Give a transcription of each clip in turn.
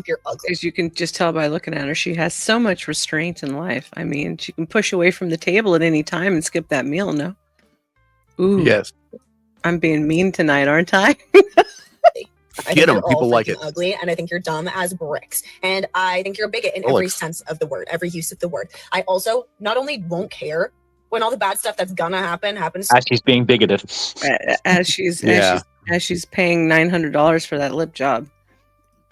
you're ugly. As you can just tell by looking at her, she has so much restraint in life. I mean, she can push away from the table at any time and skip that meal, no? Ooh. Yes. I'm being mean tonight, aren't I? I think you're all freaking ugly, and I think you're dumb as bricks. And I think you're a bigot in every sense of the word, every use of the word. I also not only won't care when all the bad stuff that's gonna happen happens. As she's being bigoted. As she's paying $900 for that lip job.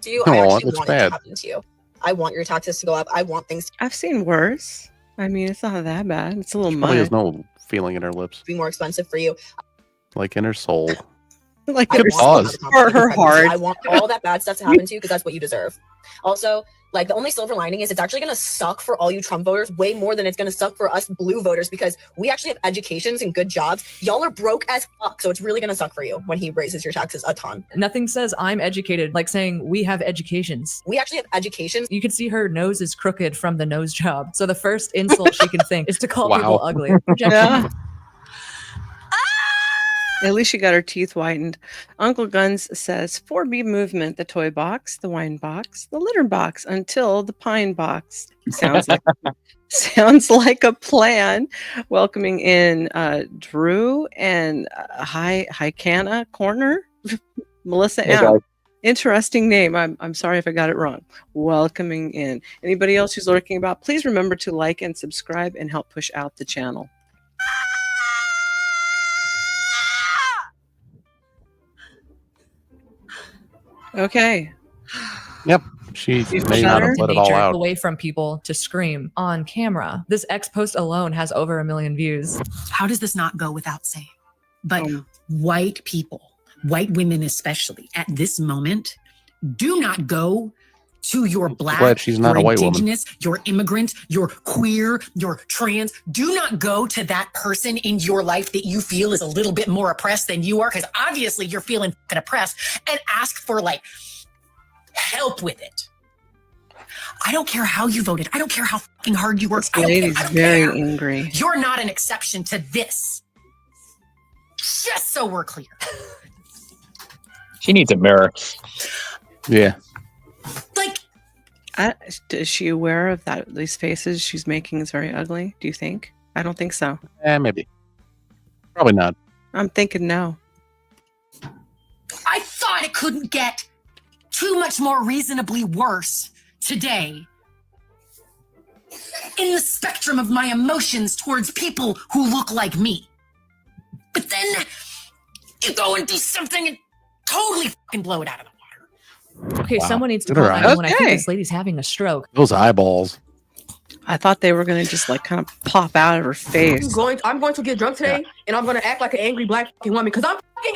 To you, I actually want it to happen to you. I want your taxes to go up. I want things. I've seen worse. I mean, it's not that bad. It's a little She has no feeling in her lips. Be more expensive for you. Like in her soul. Like for her heart. I want all that bad stuff to happen to you because that's what you deserve. Also, like, the only silver lining is it's actually going to suck for all you Trump voters way more than it's going to suck for us blue voters because we actually have educations and good jobs. Y'all are broke as fuck, so it's really going to suck for you when he raises your taxes a ton. Nothing says I'm educated like saying we have educations. We actually have educations. You can see her nose is crooked from the nose job. So the first insult she can think is to call people ugly. Yeah. At least she got her teeth whitened. Uncle Guns says 4B movement, the toy box, the wine box, the litter box, until the pine box. Sounds like a plan. Welcoming in Drew and Hikana Corner. Melissa M. Interesting name. I'm sorry if I got it wrong. Welcoming in. Anybody else who's lurking about, please remember to like and subscribe and help push out the channel. Okay. Yep. She may not have let it all out. Away from people to scream on camera. This X post alone has over 1 million views. How does this not go without saying? But white people, white women especially, at this moment, do not go to your black, she's not your a white indigenous, your immigrant, your queer, your trans. Do not go to that person in your life that you feel is a little bit more oppressed than you are, because obviously you're feeling fucking oppressed, and ask for like help with it. I don't care how you voted. I don't care how fucking hard you worked. This lady's very angry. You're not an exception to this. Just so we're clear. She needs a mirror. Yeah. Like, is she aware of that? These faces she's making is very ugly. Do you think? I don't think so. Maybe. Probably not. I'm thinking no. I thought it couldn't get too much more reasonably worse today in the spectrum of my emotions towards people who look like me. But then you go and do something and totally fucking blow it out of the water. Okay, someone needs to call 911. I think this lady's having a stroke. Those eyeballs. I thought they were going to just like kind of pop out of her face. I'm going to get drunk today, and I'm going to act like an angry black fucking woman because I'm fucking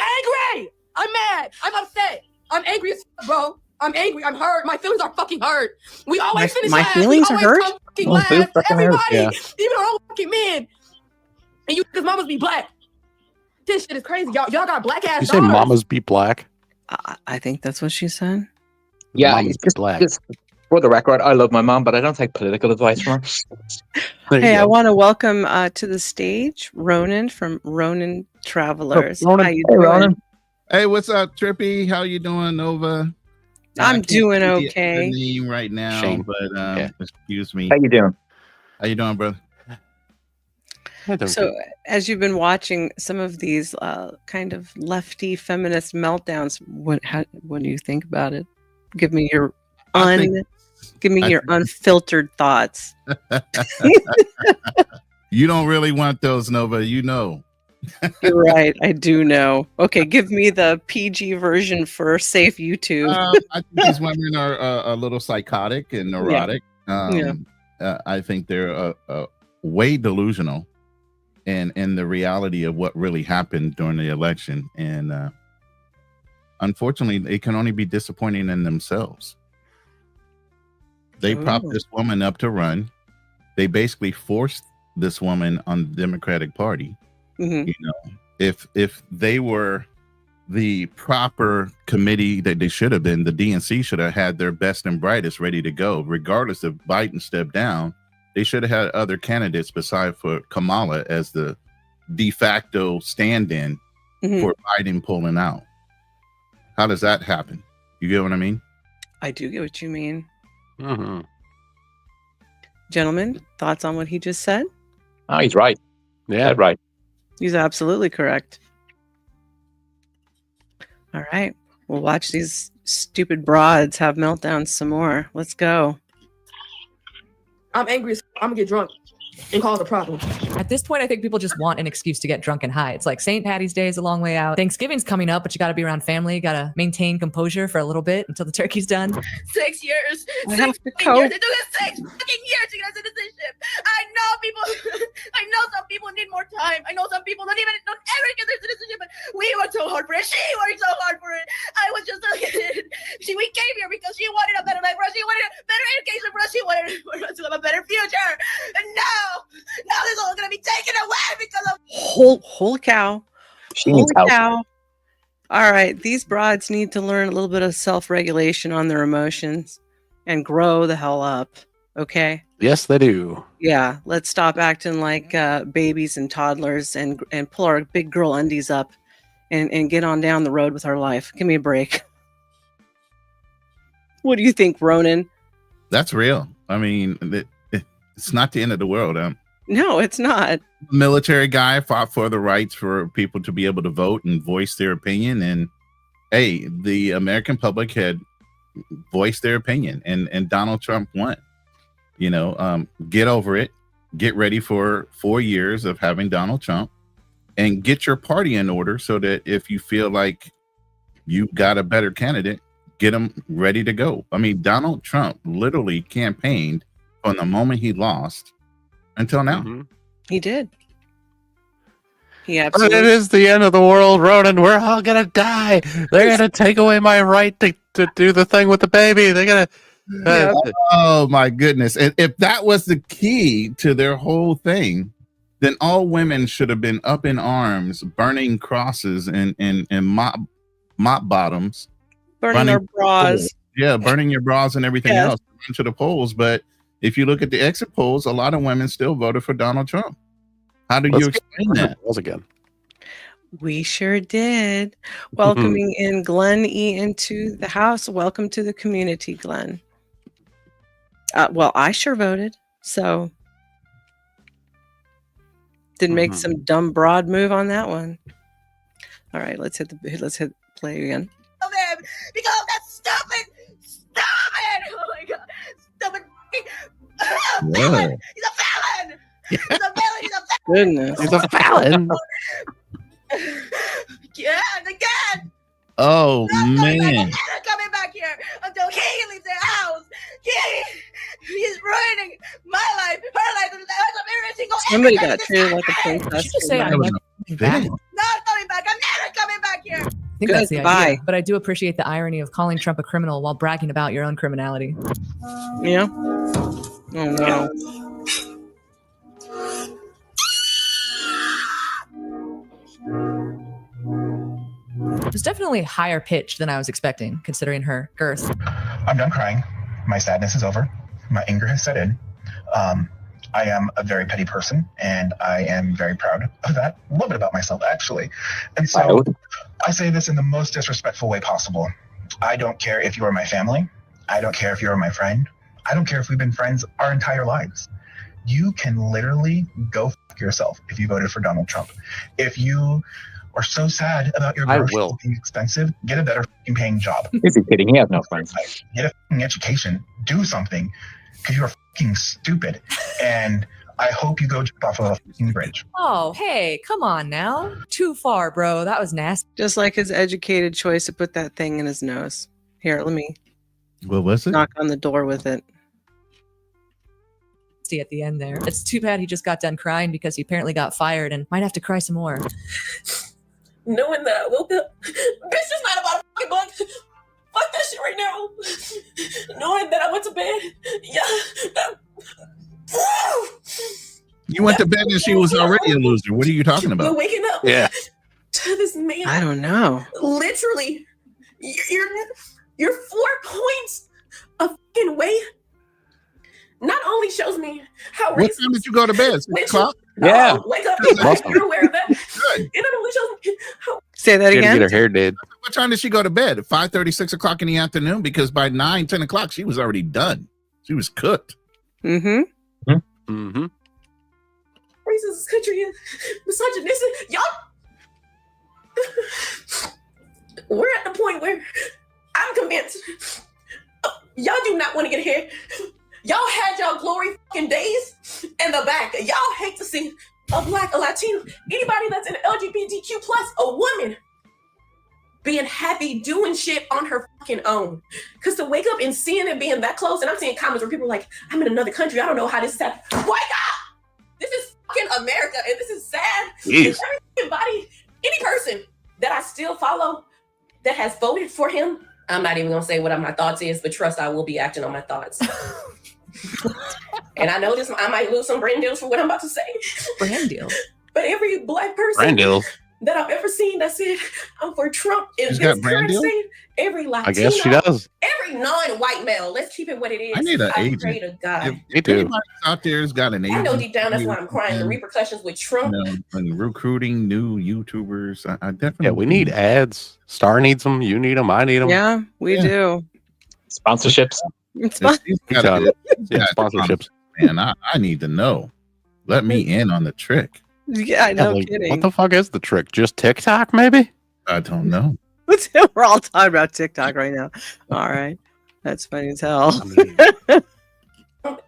angry. I'm mad. I'm upset. I'm angry as fuck, bro. I'm angry. I'm hurt. My feelings are fucking hurt. We always finish last. My feelings are hurt? Everybody, even though I'm fucking men. And you, because mamas be black. This shit is crazy. Y'all got black ass daughters. You say mamas be black? I think that's what she said. Yeah, mamas be black. Just for the record, I love my mom, but I don't take political advice from her. Hey, I want to welcome to the stage Ronin from Ronin Travelers. Ronin. How you Hey, doing? Ronin. Hey, what's up, Trippy? How you doing, Nova? I'm doing okay. The name right now, Shame. but excuse me. How you doing? How you doing, brother? So, as you've been watching some of these kind of lefty feminist meltdowns, what do you think about it? Give me your unfiltered thoughts. You don't really want those, Nova. You know. You're right. I do know. Okay, give me the PG version for safe YouTube. I think these women are a little psychotic and neurotic. I think they're way delusional in the reality of what really happened during the election. And unfortunately, they can only be disappointing in themselves. They propped this woman up to run. They basically forced this woman on the Democratic Party. Mm-hmm. You know, if they were the proper committee that they should have been, the DNC should have had their best and brightest ready to go. Regardless if Biden stepped down, they should have had other candidates besides for Kamala as the de facto stand-in for Biden pulling out. How does that happen? You get what I mean? I do get what you mean. Mm-hmm. Gentlemen, thoughts on what he just said? Oh, he's right. Yeah. That's right. He's absolutely correct. All right. We'll watch these stupid broads have meltdowns some more. Let's go. I'm angry as I'm gonna get drunk and cause a problem. At this point, I think people just want an excuse to get drunk and high. It's like St. Patty's Day is a long way out. Thanksgiving's coming up, but you got to be around family. You got to maintain composure for a little bit until the turkey's done. 6 years. I 6 have to fucking cope. years. It took us 6 fucking years to get citizenship. I know people. I know some people need more time. I know some people don't ever get their citizenship. But we worked so hard for it. She worked so hard for it. I was just a kid. We came here because she wanted a better life for us. She wanted a better education for us. She wanted for us to have a better future. And now this is all gonna be taken away because of. Holy cow. She needs Holy help. cow. All right. These broads need to learn a little bit of self-regulation on their emotions and grow the hell up. Okay? Yes, they do. Yeah. Let's stop acting like babies and toddlers and pull our big girl undies up and get on down the road with our life. Give me a break. What do you think, Ronin? That's real. I mean, it's not the end of the world. No, it's not. Military guy, fought for the rights for people to be able to vote and voice their opinion. And hey, the American public had voiced their opinion, and Donald Trump won. You know, get over it. Get ready for 4 years of having Donald Trump, and get your party in order so that if you feel like you got a better candidate, get them ready to go. I mean, Donald Trump literally campaigned from the moment he lost until now. Mm-hmm. He did. He But absolutely. it is the end of the world, Ronin. We're all gonna die. They're gonna take away my right to do the thing with the baby. They're gonna. Oh my goodness! And if that was the key to their whole thing, then all women should have been up in arms, burning crosses and mop bottoms, Burning our bras. Yeah, burning your bras and everything Yes. else to the polls. But if you look at the exit polls, a lot of women still voted for Donald Trump. How do you explain that? Again. We sure did. Welcoming in Glenn E into the house. Welcome to the community, Glenn. Well, I sure voted, so didn't make some dumb broad move on that one. All right, let's hit play again. Of him because of that stupid. Oh my god, stupid. Yeah. He's a felon. He's a felon. He's a felon. Goodness, He's a felon. Yeah, and again. Oh I'm man! never coming back here until he leaves the house. He's ruining my life, her life, and the life of every single. somebody everybody got in treated this like a country. princess. Did you just say I'm never coming back? Not coming back. I'm never coming back here. I think that's the Goodbye. idea. But I do appreciate the irony of calling Trump a criminal while bragging about your own criminality. Yeah. Oh no. It was definitely higher pitched than I was expecting, considering her girth. I'm done crying. My sadness is over. My anger has set in. I am a very petty person, and I am very proud of that. A little bit about myself, actually. And so I say this in the most disrespectful way possible. I don't care if you are my family. I don't care if you are my friend. I don't care if we've been friends our entire lives. You can literally go f*** yourself if you voted for Donald Trump. If you are so sad about your groceries being expensive, get a better f***ing paying job. Is he kidding? He has no friends. Get a f***ing education. Do something. Because you're f***ing stupid. And I hope you go jump off of a f***ing bridge. Oh, hey, come on now. Too far, bro. That was nasty. Just like his educated choice to put that thing in his nose. Here, let me What was it? knock on the door with it. At the end there. It's too bad he just got done crying because he apparently got fired and might have to cry some more. Knowing that I woke up, bitch is not about a fucking month. Fuck that shit right now. Knowing that I went to bed, You went to bed and she was already a loser. What are you talking But about? waking up to this man. I don't know. Literally, you're 4 points a fucking way. Not only shows me how What time did you go to bed? 6 o'clock? Yeah. Wake up. Awesome. You're aware of that. Good. It not only shows me how Say that She had to again. get her hair did. What time did she go to bed? At 5:30, 6 o'clock in the afternoon? Because by 9, 10 o'clock, she was already done. She was cooked. Mm-hmm. Mm-hmm. Racist country is misogynistic. Y'all, we're at the point where I'm convinced y'all do not want to get ahead. Y'all had y'all glory fucking days in the back. Y'all hate to see a Black, a Latino, anybody that's an LGBTQ plus, a woman being happy doing shit on her fucking own. Because to wake up and seeing it being that close, and I'm seeing comments where people are like, I'm in another country, I don't know how this is happening. Wake up! This is fucking America, and this is sad. Everybody, any person that I still follow that has voted for him, I'm not even gonna say what my thoughts is, but trust I will be acting on my thoughts. And I know this, I might lose some brand deals for what I'm about to say. Brand deals. But every Black person Brand deals. that I've ever seen that said I'm for Trump in She's this got brand current deals? state, every Latino, I guess she does. every non-white male, let's keep it what it is. I need an I agent. pray to God. If Me too. anybody out there's got an agent, I know deep down that's why I'm crying. The repercussions with Trump. and recruiting new YouTubers. I definitely. Yeah, we need ads. Star needs them. You need them. I need them. Yeah, we do. Sponsorships. It's fun. He's gotta be- Yeah, sponsorships. Man, I need to know. Let me in on the trick. Yeah, no Like, kidding. what the fuck is the trick? Just TikTok, maybe? I don't know. We're all talking about TikTok right now. All right. That's funny as hell.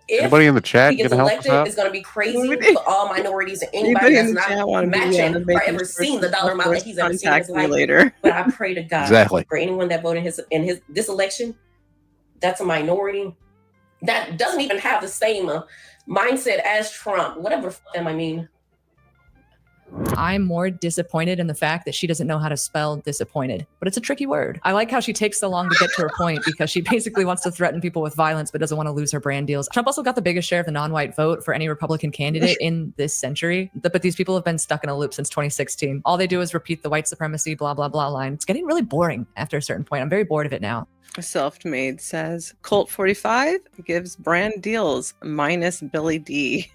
If Anybody in the chat he gets gonna help us elected, out? it's going to be crazy for all minorities and anybody that's not matching or ever seen the dollar amount that he's ever seen in his life. Later. But I pray to God Exactly. for anyone that voted in his this election, that's a minority that doesn't even have the same mindset as Trump. Whatever the fuck that might mean. I'm more disappointed in the fact that she doesn't know how to spell disappointed, but it's a tricky word. I like how she takes so long to get to her point because she basically wants to threaten people with violence, but doesn't want to lose her brand deals. Trump also got the biggest share of the non-white vote for any Republican candidate in this century. But these people have been stuck in a loop since 2016. All they do is repeat the white supremacy, blah, blah, blah line. It's getting really boring after a certain point. I'm very bored of it now. Self-made says Colt 45 gives brand deals minus Billy D.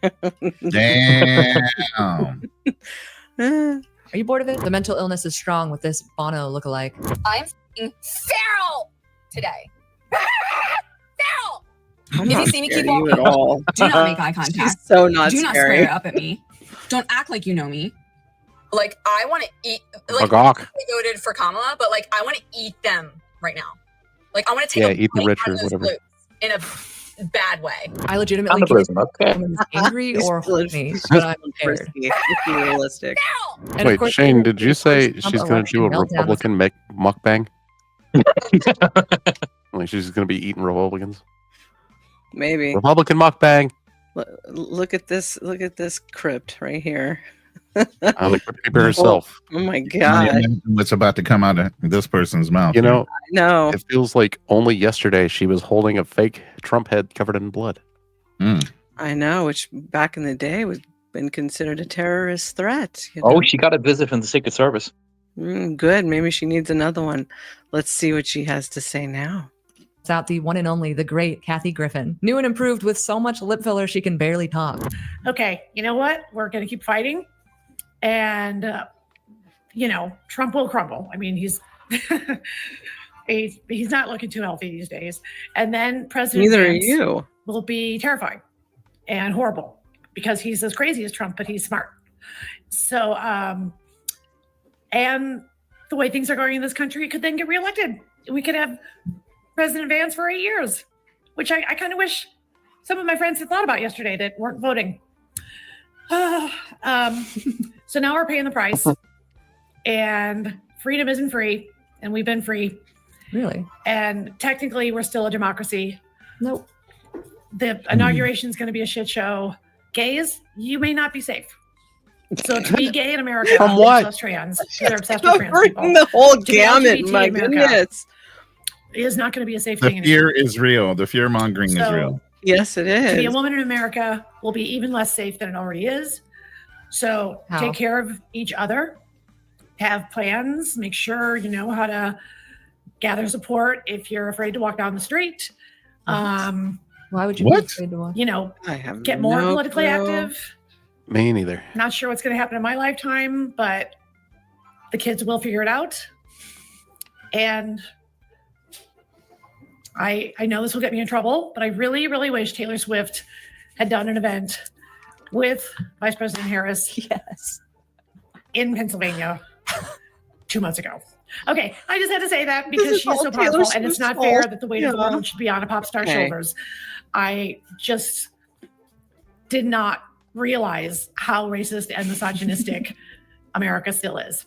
Damn. Are you bored of it? The mental illness is strong with this Bono lookalike. I'm f***ing feral today. Feral! I'm If not you see me, scared keep of you at all. Do not make eye contact. She's so not Do not scary. square up at me. Don't act like you know me. Like, I want to eat. Like, Agok. I voted for Kamala, but like, I want to eat them right now. Like, I want to take Yeah, eat the bite rich out or of those whatever. glutes in a bad way. I legitimately Cannibalism, okay. is angry or horny, but I'm scared. Let's be realistic. And of Wait, course, Shane, the did you say Trump she's going to do a election meltdown was- Republican mukbang? Like she's going to be eating Republicans? Maybe. Republican mukbang. Look at this. Look at this crypt right here. I like Crypt Keeper herself. Oh my god. What's about to come out of this person's mouth? You know, No. it feels like only yesterday she was holding a fake Trump head covered in blood. I know, which back in the day would have been considered a terrorist threat. You Oh, know? she got a visit from the Secret Service. Good. Maybe she needs another one. Let's see what she has to say now. It's out the one and only, the great Kathy Griffin. New and improved with so much lip filler she can barely talk. Okay, you know what? We're going to keep fighting. And, Trump will crumble. I mean, he's not looking too healthy these days. And then President Neither are Vance you. will be terrifying and horrible because he's as crazy as Trump, but he's smart. So, and the way things are going in this country, he could then get reelected. We could have President Vance for 8 years, which I kind of wish some of my friends had thought about yesterday that weren't voting. So now we're paying the price, and freedom isn't free, and we've been free. Really? And technically, we're still a democracy. Nope. The inauguration is going to be a shit show. Gays, you may not be safe. So to be gay in America, From what? Plus trans, they're obsessed with trans Covering people. the whole To be gamut. LGBT My America goodness. is not going to be a safe The thing fear anymore. is real. The fear mongering is So- real. Yes, it To be a is. woman in America will be even less safe than it already is. So How? take care of each other, have plans, make sure you know how to gather support if you're afraid to walk down the street. Why would you What? be afraid to walk? I have Get more no politically clue. active. Me neither. Not sure what's going to happen in my lifetime, but the kids will figure it out. And I know this will get me in trouble, but I really, really wish Taylor Swift had done an event with Vice President Harris in Pennsylvania 2 months ago. Okay, I just had to say that because she is so powerful, and it's not fair that the weight of the world should be on a pop star's shoulders. I just did not realize how racist and misogynistic America still is.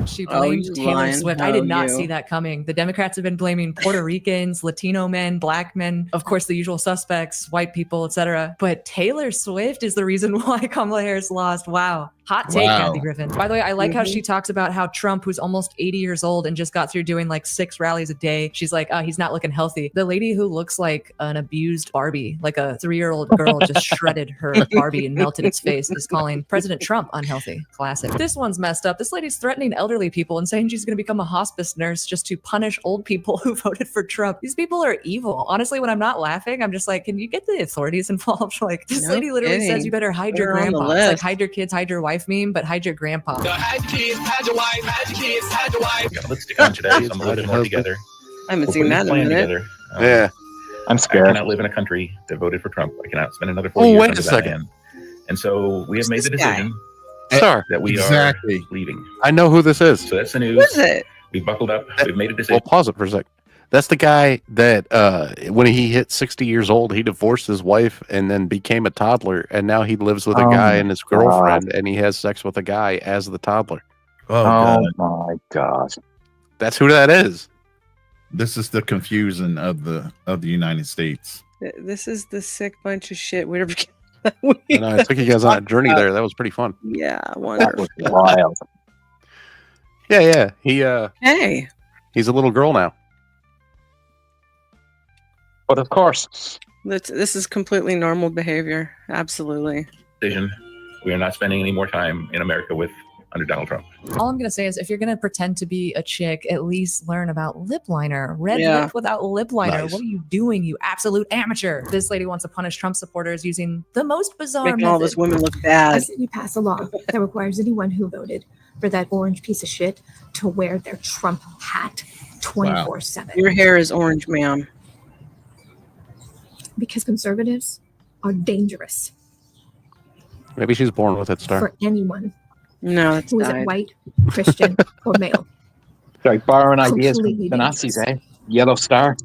She blamed Taylor Swift. I did not see that coming. The Democrats have been blaming Puerto Ricans, Latino men, black men, of course, the usual suspects, white people, etc. But Taylor Swift is the reason why Kamala Harris lost. Wow. Hot take, Kathy Griffin. By the way, I like how she talks about how Trump, who's almost 80 years old and just got through doing like 6 rallies a day, she's like, oh, he's not looking healthy. The lady who looks like an abused Barbie, like a 3-year-old girl just shredded her Barbie and melted its face, is calling President Trump unhealthy. Classic. This one's messed up. This lady's threatening elderly people and saying she's going to become a hospice nurse just to punish old people who voted for Trump. These people are evil. Honestly, when I'm not laughing, I'm just like, can you get the authorities involved? Like, this lady literally says you better hide your grandpa. It's like hide your kids, hide your wife meme, but hide your grandpa. Hide your kids, hide your wife, hide your kids, hide your wife. Got lipstick on today, so I'm a little bit more together. I haven't seen that in a minute. Yeah. I'm scared. I cannot live in a country that voted for Trump. I cannot spend another 4 years under that man. And so we have made the decision that we are leaving. I know who this is. So that's the news. Who is it? We buckled up. We've made a decision. Well, pause it for a sec. That's the guy that when he hit 60 years old, he divorced his wife and then became a toddler. And now he lives with a guy and his girlfriend, and he has sex with a guy as the toddler. Oh my gosh. That's who that is. This is the confusion of the United States. This is the sick bunch of shit. Whatever. And I took you guys on a journey there. That was pretty fun. Yeah, wonderful. That was wild. Yeah. He's a little girl now. But of course. This is completely normal behavior. Absolutely. Decision. We are not spending any more time in America under Donald Trump. All I'm going to say is if you're going to pretend to be a chick, at least learn about lip liner. Red lip without lip liner. Nice. What are you doing, you absolute amateur? This lady wants to punish Trump supporters using the most bizarre Making method. all those women look bad. I said you pass a law that requires anyone who voted for that orange piece of shit to wear their Trump hat 24/7. Your hair is orange, ma'am. Because conservatives are dangerous Maybe she's born with it, Star. for anyone No, it's who isn't white, Christian, or male. Like borrowing ideas from Completely the Nazis, Yellow Star.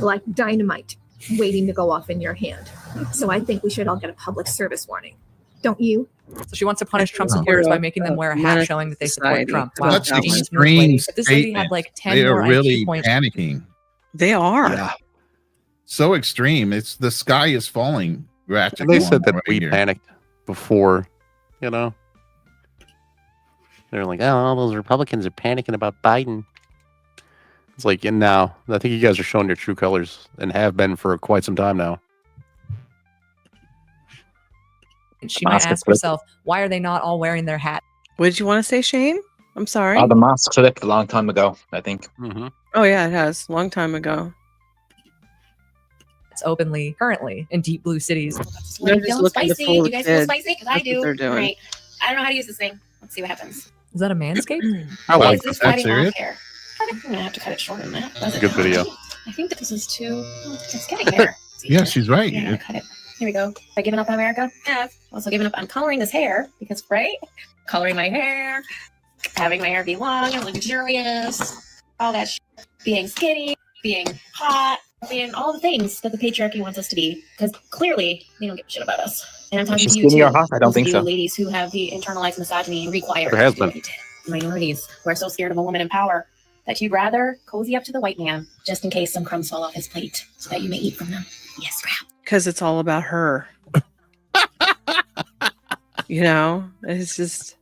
Like dynamite waiting to go off in your hand. So I think we should all get a public service warning. Don't you? So she wants to punish Trump supporters by making them wear a hat showing that they support Trump. Wow, Such genius move, lady. extreme If this lady had statement. like 10 They more are really IQ points. panicking. They are. Yeah. So extreme. It's the sky is falling. And they said that we panicked before, you know. They're like, oh, all those Republicans are panicking about Biden. It's like, and now I think you guys are showing your true colors and have been for quite some time now. She might ask herself, why are they not all wearing their hat? What did you want to say, Shane? I'm sorry. The mask flipped a long time ago, I think. Oh, yeah, it has. Long time ago. It's openly, currently, in deep blue cities. They're just looking to fool You the guys feel kids. spicy? Because I That's what do. they're doing. Great. I don't know how to use this thing. Let's see what happens. Is that a manscape? I like This is that. fighting off hair. I'm gonna have to cut it short in that. That's a good video. I think that this is too. It's getting hair. Yeah, she's right. Yeah, I gotta cut it. Here we go. Have I given up on America? I've also given up on coloring this hair because, right? Coloring my hair, having my hair be long and luxurious, all that shit. Being skinny, being hot, being all the things that the patriarchy wants us to be. Because clearly, they don't give a shit about us. And I'm talking Is to she you skinny too. or hot? I don't Those think of so. you ladies who have the internalized misogyny required. There has been. Minorities who are so scared of a woman in power that you'd rather cozy up to the white man just in case some crumbs fall off his plate so that you may eat from them. Yes, rap. Because it's all about her. You know, it's just.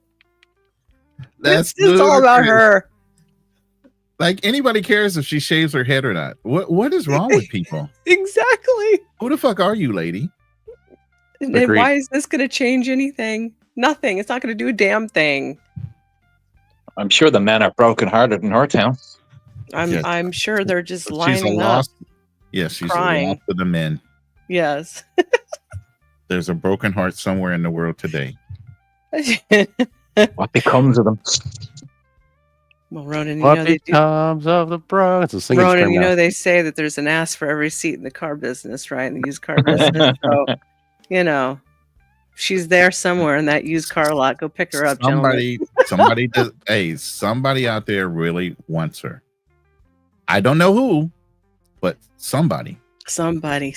That's it's all about her. Like anybody cares if she shaves her head or not. What is wrong with people? Exactly. Who the fuck are you, lady? And Agreed. why is this going to change anything? Nothing. It's not going to do a damn thing. I'm sure the men are brokenhearted in her town. I'm sure they're just She's a lining up. loss. Yes, she's crying. a loss to the men. Yes. There's a broken heart somewhere in the world today. What becomes of them? Well, Ronan, you What know they do. becomes of the Bronx? It's a singing Ronan, stream you now. know they say that there's an ass for every seat in the car business, right? In the used car business. So, you know, she's there somewhere in that used car lot. Go pick her up, gentlemen. Somebody does. Hey, somebody out there really wants her. I don't know who, but somebody. Somebody.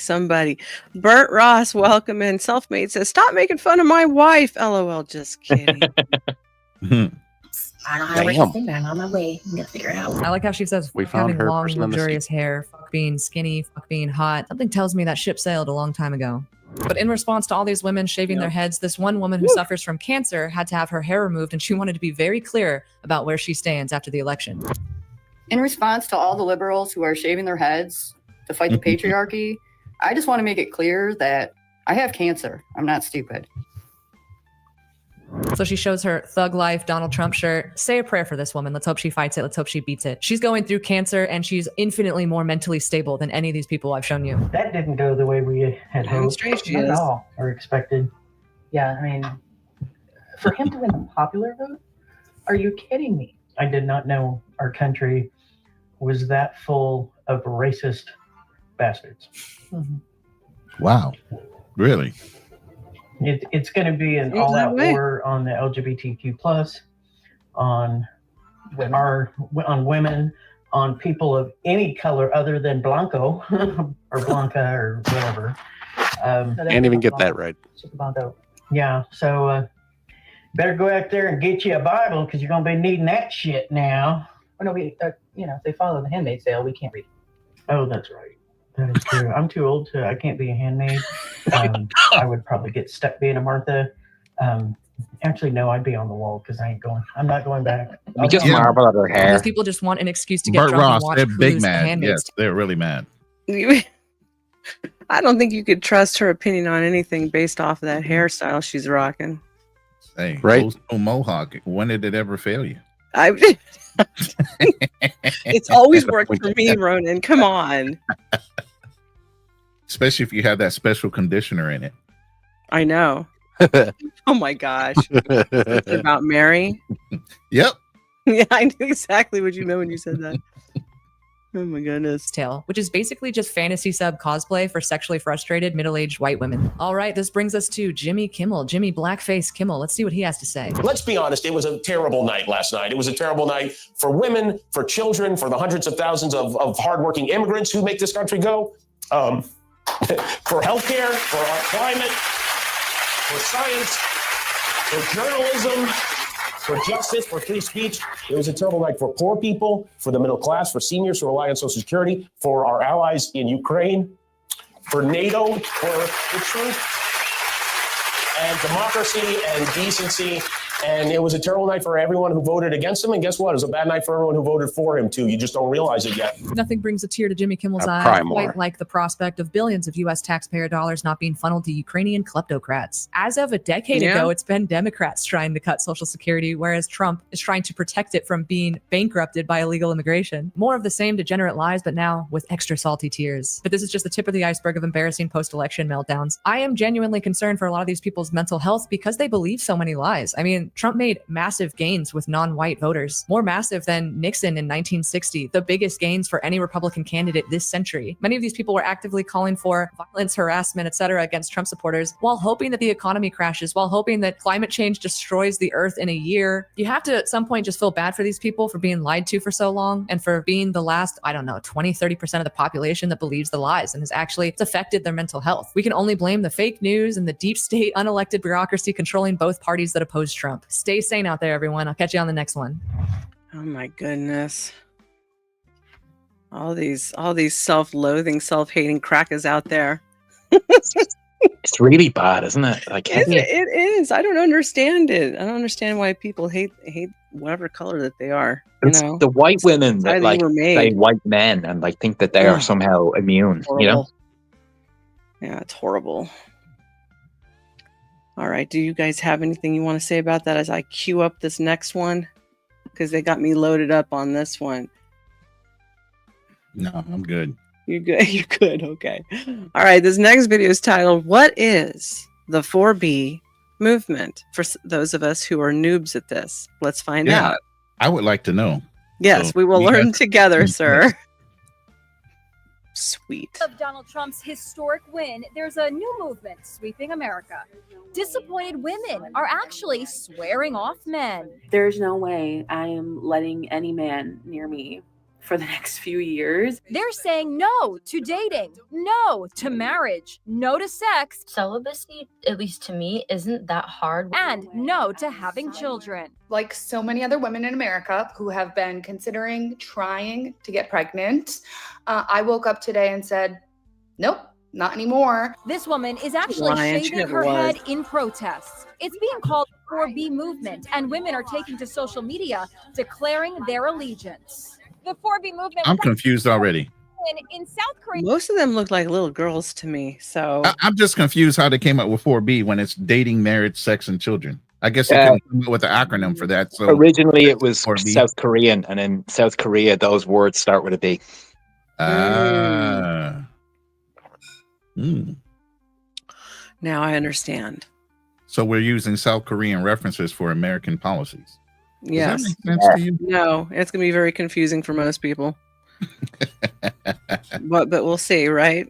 Bert Ross, welcome in. Selfmade says, "Stop making fun of my wife." LOL, just kidding. I don't know how to work this thing, but I'm on my way. I'm gonna figure it out. I like how she says, We fuck found having her long, person in the luxurious hair, fuck being skinny, fuck being hot. Something tells me that ship sailed a long time ago. But in response to all these women shaving their heads, this one woman who suffers from cancer had to have her hair removed, and she wanted to be very clear about where she stands after the election. In response to all the liberals who are shaving their heads to fight the patriarchy, I just want to make it clear that I have cancer. I'm not stupid. So she shows her Thug Life Donald Trump shirt. Say a prayer for this woman. Let's hope she fights it. Let's hope she beats it. She's going through cancer, and she's infinitely more mentally stable than any of these people I've shown you. That didn't go the way we had hoped. Not at all, or expected. Yeah, I mean, for him to win the popular vote? Are you kidding me? I did not know our country was that full of racist bastards. Wow. Really? It's going to be an all-out war on the LGBTQ plus, on women, on people of any color other than Blanco or Blanca or whatever. Can't even get that right. Yeah, so better go out there and get you a Bible because you're going to be needing that shit now. Well, no, we, if they follow the Handmaid's Tale, we can't read. Oh, that's right. That is true. I'm too old to. I can't be a handmaid. I would probably get stuck being a Martha. Actually, no, I'd be on the wall because I ain't going. I'm not going back. We just marvel at her hair. These people just want an excuse to get Bert drunk Ross, and watch they're big Clues, The mad. Handmaid's Yes, they're really mad. I don't think you could trust her opinion on anything based off of that hairstyle she's rocking. Hey, right? No mohawk. When did it ever fail you? It's always worked for me, Ronan. Come on. Especially if you have that special conditioner in it. I know. Oh my gosh. About Mary? Yep. Yeah, I knew exactly what you meant when you said that. Oh my goodness. Tale, which is basically just fantasy sub cosplay for sexually frustrated middle-aged white women. All right, this brings us to Jimmy Kimmel, Jimmy Blackface Kimmel. Let's see what he has to say. Let's be honest, it was a terrible night last night. It was a terrible night for women, for children, for the hundreds of thousands of hardworking immigrants who make this country go, for healthcare, for our climate, for science, for journalism, for justice, for free speech. It was a terrible night for poor people, for the middle class, for seniors who rely on Social Security, for our allies in Ukraine, for NATO, for the truth and democracy and decency. And it was a terrible night for everyone who voted against him. And guess what? It was a bad night for everyone who voted for him, too. You just don't realize it yet. Nothing brings a tear to Jimmy Kimmel's eye quite like the prospect of billions of U.S. taxpayer dollars not being funneled to Ukrainian kleptocrats. As of a decade ago, it's been Democrats trying to cut Social Security, whereas Trump is trying to protect it from being bankrupted by illegal immigration. More of the same degenerate lies, but now with extra salty tears. But this is just the tip of the iceberg of embarrassing post-election meltdowns. I am genuinely concerned for a lot of these people's mental health because they believe so many lies. I mean, Trump made massive gains with non-white voters, more massive than Nixon in 1960, the biggest gains for any Republican candidate this century. Many of these people were actively calling for violence, harassment, etc. against Trump supporters while hoping that the economy crashes, while hoping that climate change destroys the earth in a year. You have to at some point just feel bad for these people for being lied to for so long and for being the last, 20-30% of the population that believes the lies and has actually affected their mental health. We can only blame the fake news and the deep state unelected bureaucracy controlling both parties that oppose Trump. Stay sane out there, everyone. I'll catch you on the next one. Oh my goodness. All these self-loathing, self-hating crackers out there. It's really bad, isn't it? Like, it is. I don't understand it. I don't understand why people hate whatever color that they are. It's the white women that like white men and like think that they are somehow immune. Horrible. You know? Yeah, it's horrible. All right. Do you guys have anything you want to say about that as I queue up this next one? Because they got me loaded up on this one. No, I'm good. You're good. You're good. Okay. All right. This next video is titled, "What is the 4B movement?" For those of us who are noobs at this, let's find out. I would like to know. Yes, So we will you learn guys- together, sir. Sweet. Of Donald Trump's historic win, there's a new movement sweeping America. Disappointed women are actually swearing off men. There's no way I am letting any man near me for the next few years. They're saying no to dating, no to marriage, no to sex. Celibacy, at least to me, isn't that hard. And no to having children. Like so many other women in America who have been considering trying to get pregnant, I woke up today and said, nope, not anymore. This woman is actually shaving her head in protests. It's being called the 4B movement, and women are taking to social media declaring their allegiance. The 4B movement. I'm confused already. In South Korea. Most of them look like little girls to me. So I'm just confused how they came up with 4B when it's dating, marriage, sex, and children. I guess they couldn't come up with the acronym for that. So originally it was 4B. South Korean, and in South Korea those words start with a B. Now I understand. So we're using South Korean references for American policies. Yes. Does that make sense to you? No, it's going to be very confusing for most people. but we'll see, right?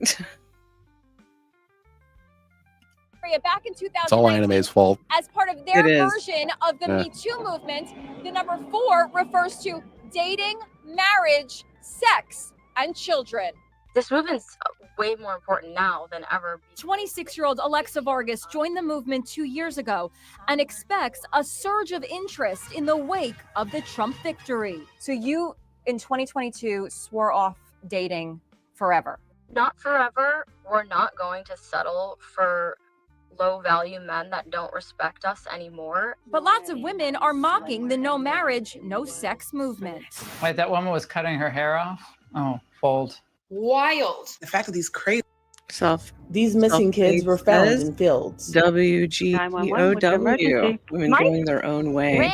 Back in 2000. It's all anime's fault. As part of their It is. version of the Yeah. Me Too movement, the number 4 refers to dating, marriage, sex, and children. This movement's way more important now than ever. 26-year-old Alexa Vargas joined the movement 2 years ago and expects a surge of interest in the wake of the Trump victory. So you, in 2022, swore off dating forever. Not forever. We're not going to settle for low-value men that don't respect us anymore. But lots of women are mocking the no marriage, no sex movement. Wait, that woman was cutting her hair off? Oh, bold. Wild. The fact that these missing kids were found in fields. WGOW. Women going their own way.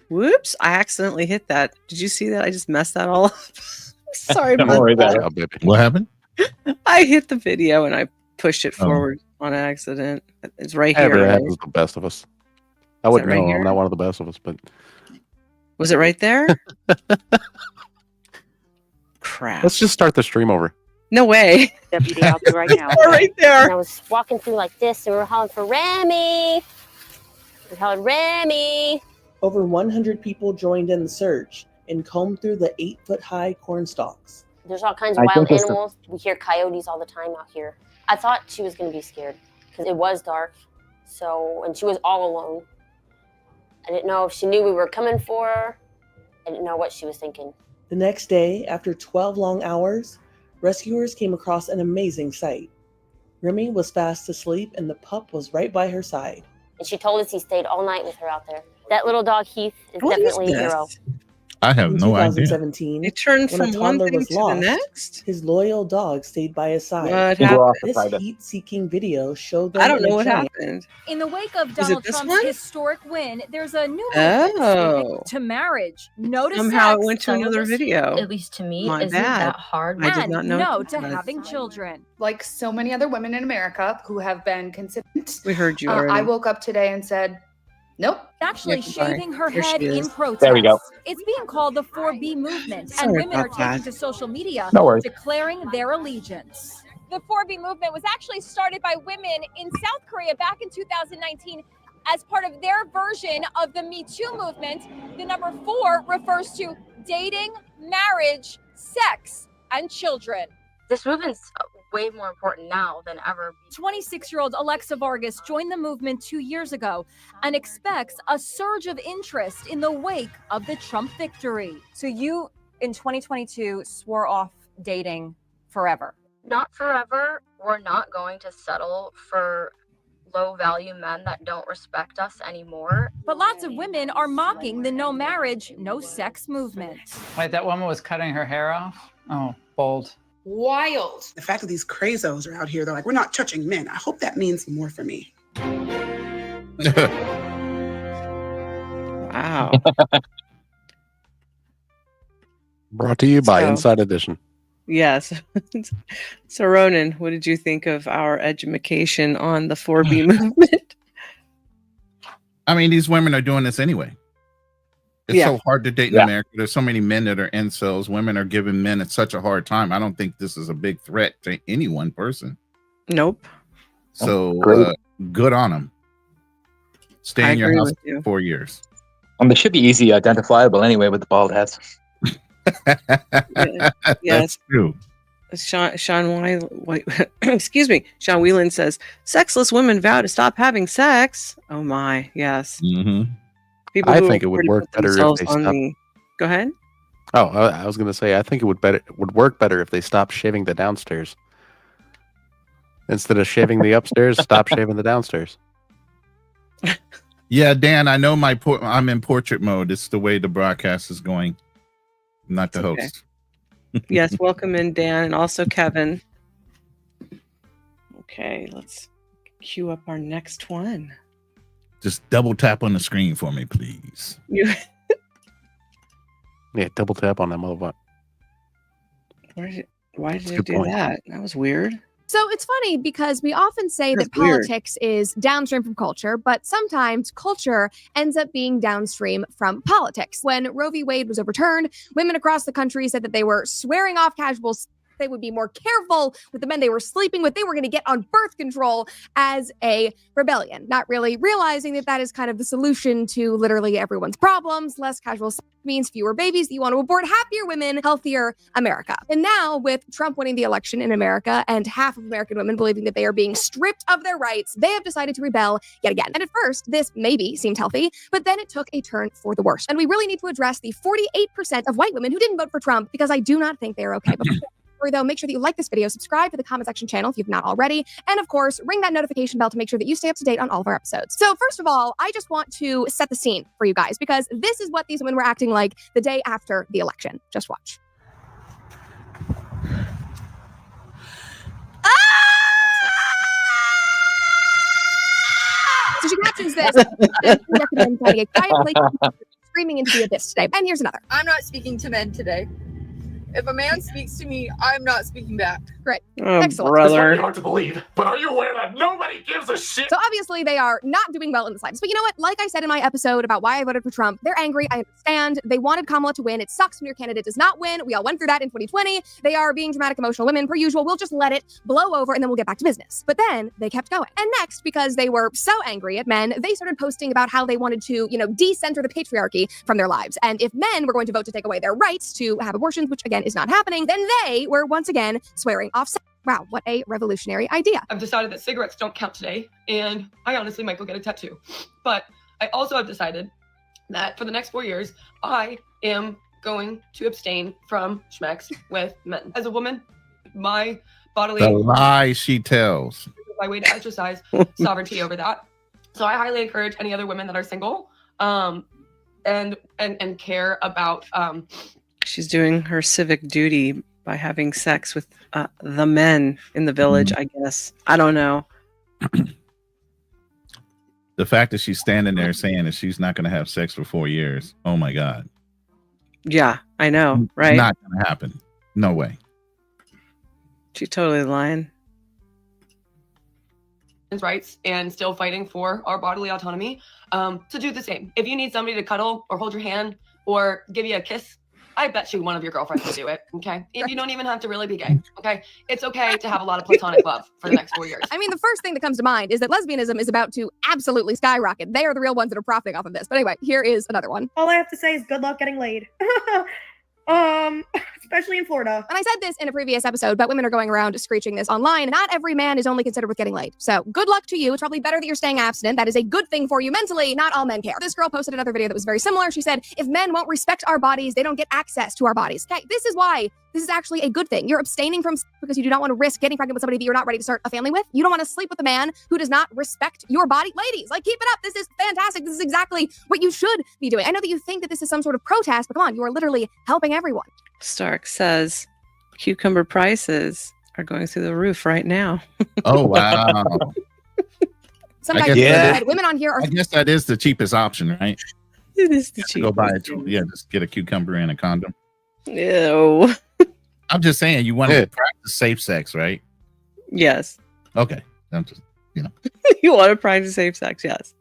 Whoops! I accidentally hit that. Did you see that? I just messed that all up. Sorry Don't about worry that. about it. What happened? I hit the video and I pushed it forward on accident. It's right here. Ever Right? happens to the best of us. I wouldn't right know. here? I'm not one of the best of us, but Was it right there? Crap. let's just start the stream over. No way. Deputy out there right now. We're right there. And I was walking through like this, and we were hollering for Remy. We hollering Remy. Over 100 people joined in the search and combed through the 8-foot-high corn stalks. There's all kinds of wild animals. We hear coyotes all the time out here. I thought she was going to be scared because it was dark. So, and she was all alone. I didn't know if she knew we were coming for her. I didn't know what she was thinking. The next day, after 12 long hours, rescuers came across an amazing sight. Remy was fast asleep and the pup was right by her side. And she told us he stayed all night with her out there. That little dog, Heath, is What is definitely a this? hero. I have In no idea. 2017, It turned when a from one toddler thing was to the lost, next? his loyal dog stayed by his side. What happened? This heat-seeking video showed them I don't in a know what giant- happened. In the wake of Was it Donald this Trump's one? historic win, there's a new movement Oh. speaking to marriage, no to Somehow sex, it went to another Celibacy, video. At least to me, My isn't bad. that hard. I did and not know no it to was. having children. Like so many other women in America who have been considering. We heard you I already. woke up today and said, nope. Actually Yeah, sorry. shaving her Here she head is. in protest. There we go. It's being called the 4B movement, Sorry and women are about taking that. to social media No worries. declaring their allegiance. The 4B movement was actually started by women in South Korea back in 2019 as part of their version of the Me Too movement. The number 4 refers to dating, marriage, sex, and children. This movement's way more important now than ever. 26-year-old Alexa Vargas joined the movement 2 years ago and expects a surge of interest in the wake of the Trump victory. So you, in 2022, swore off dating forever. Not forever. We're not going to settle for low-value men that don't respect us anymore. But lots of women are mocking the no marriage, no sex movement. Wait, that woman was cutting her hair off? Oh, bold. Wild. The fact that these crazos are out here, they're like, we're not touching men. I hope that means more for me. Wow. Brought to you by So- Inside Edition. Yes. So, Ronin, what did you think of our education on the 4B movement? I mean, these women are doing this anyway. It's so hard to date in America. There's so many men that are incels. Women are giving men such a hard time. I don't think this is a big threat to any one person. Nope. So good on them. Stay in your house for 4 years. They should be easy identifiable anyway with the bald heads. Yes. True. Excuse me. Sean Whelan says, "Sexless women vow to stop having sex." Oh my, yes. Mm-hmm. I think it would work better if they stopped. Go ahead. Oh, I was going to say, I think it would work better if they stopped shaving the downstairs. Instead of shaving the upstairs, stop shaving the downstairs. Yeah, Dan, I know I'm in portrait mode. It's the way the broadcast is going, not the host. Yes, welcome in, Dan, and also Kevin. Okay, let's queue up our next one. Just double tap on the screen for me, please. Yeah, double tap on that motherfucker. Why did it do that? That was weird. So it's funny because we often say that politics is downstream from culture, but sometimes culture ends up being downstream from politics. When Roe v. Wade was overturned, women across the country said that they were swearing off casual sex. They would be more careful with the men they were sleeping with. They were going to get on birth control as a rebellion, not really realizing that that is kind of the solution to literally everyone's problems. Less casual sex means fewer babies that you want to abort, happier women, healthier America. And now with Trump winning the election in America and half of American women believing that they are being stripped of their rights, they have decided to rebel yet again. And at first, this maybe seemed healthy, but then it took a turn for the worse. And we really need to address the 48% of white women who didn't vote for Trump because I do not think they are okay. Though, make sure that you like this video, subscribe to the comment section channel if you've not already, and of course, ring that notification bell to make sure that you stay up to date on all of our episodes. So first of all, I just want to set the scene for you guys because this is what these women were acting like the day after the election. Just watch. So she captions this and recommends finding a quiet place screaming into the abyss today. And here's another. I'm not speaking to men today. If a man speaks to me, I'm not speaking back. Great. Oh, excellent. brother. It's hard to believe, but are you aware that nobody gives a shit? So obviously they are not doing well in the slightest. But you know what? Like I said in my episode about why I voted for Trump, they're angry. I understand. They wanted Kamala to win. It sucks when your candidate does not win. We all went through that in 2020. They are being dramatic, emotional women per usual. We'll just let it blow over and then we'll get back to business. But then they kept going. And next, because they were so angry at men, they started posting about how they wanted to, decenter the patriarchy from their lives. And if men were going to vote to take away their rights to have abortions, which again is not happening, then they were once again swearing off sex. Wow, what a revolutionary idea. I've decided that cigarettes don't count today, and I honestly might go get a tattoo. But I also have decided that for the next 4 years, I am going to abstain from schmex with men. As a woman, my bodily... The lie she tells. My way to exercise sovereignty over that. So I highly encourage any other women that are single and care about... She's doing her civic duty by having sex with the men in the village, I guess. I don't know. The fact that she's standing there saying that she's not going to have sex for 4 years. Oh my God. Yeah, I know, right? It's not going to happen. No way. She's totally lying. Rights and still fighting for our bodily autonomy to do the same. If you need somebody to cuddle or hold your hand or give you a kiss, I bet you one of your girlfriends will do it, okay? And you don't even have to really be gay, okay? It's okay to have a lot of platonic love for the next 4 years. I mean, the first thing that comes to mind is that lesbianism is about to absolutely skyrocket. They are the real ones that are profiting off of this. But anyway, here is another one. All I have to say is good luck getting laid. Especially in Florida. And I said this in a previous episode, but women are going around screeching this online. Not every man is only considered with getting laid. So good luck to you. It's probably better that you're staying abstinent. That is a good thing for you mentally. Not all men care. This girl posted another video that was very similar. She said, if men won't respect our bodies, they don't get access to our bodies. Okay, this is why this is actually a good thing. You're abstaining from sex because you do not want to risk getting pregnant with somebody that you're not ready to start a family with. You don't want to sleep with a man who does not respect your body. Ladies, like, keep it up. This is fantastic. This is exactly what you should be doing. I know that you think that this is some sort of protest, but come on, you are literally helping everyone. Stark says cucumber prices are going through the roof right now. Oh, wow. Some guys said women on here are... I guess that is the cheapest option, right? It is the cheapest. Go buy it. Yeah, just get a cucumber and a condom. Ew. I'm just saying, you want to practice safe sex, right? Yes. Okay. I'm just, You want to practice safe sex, yes.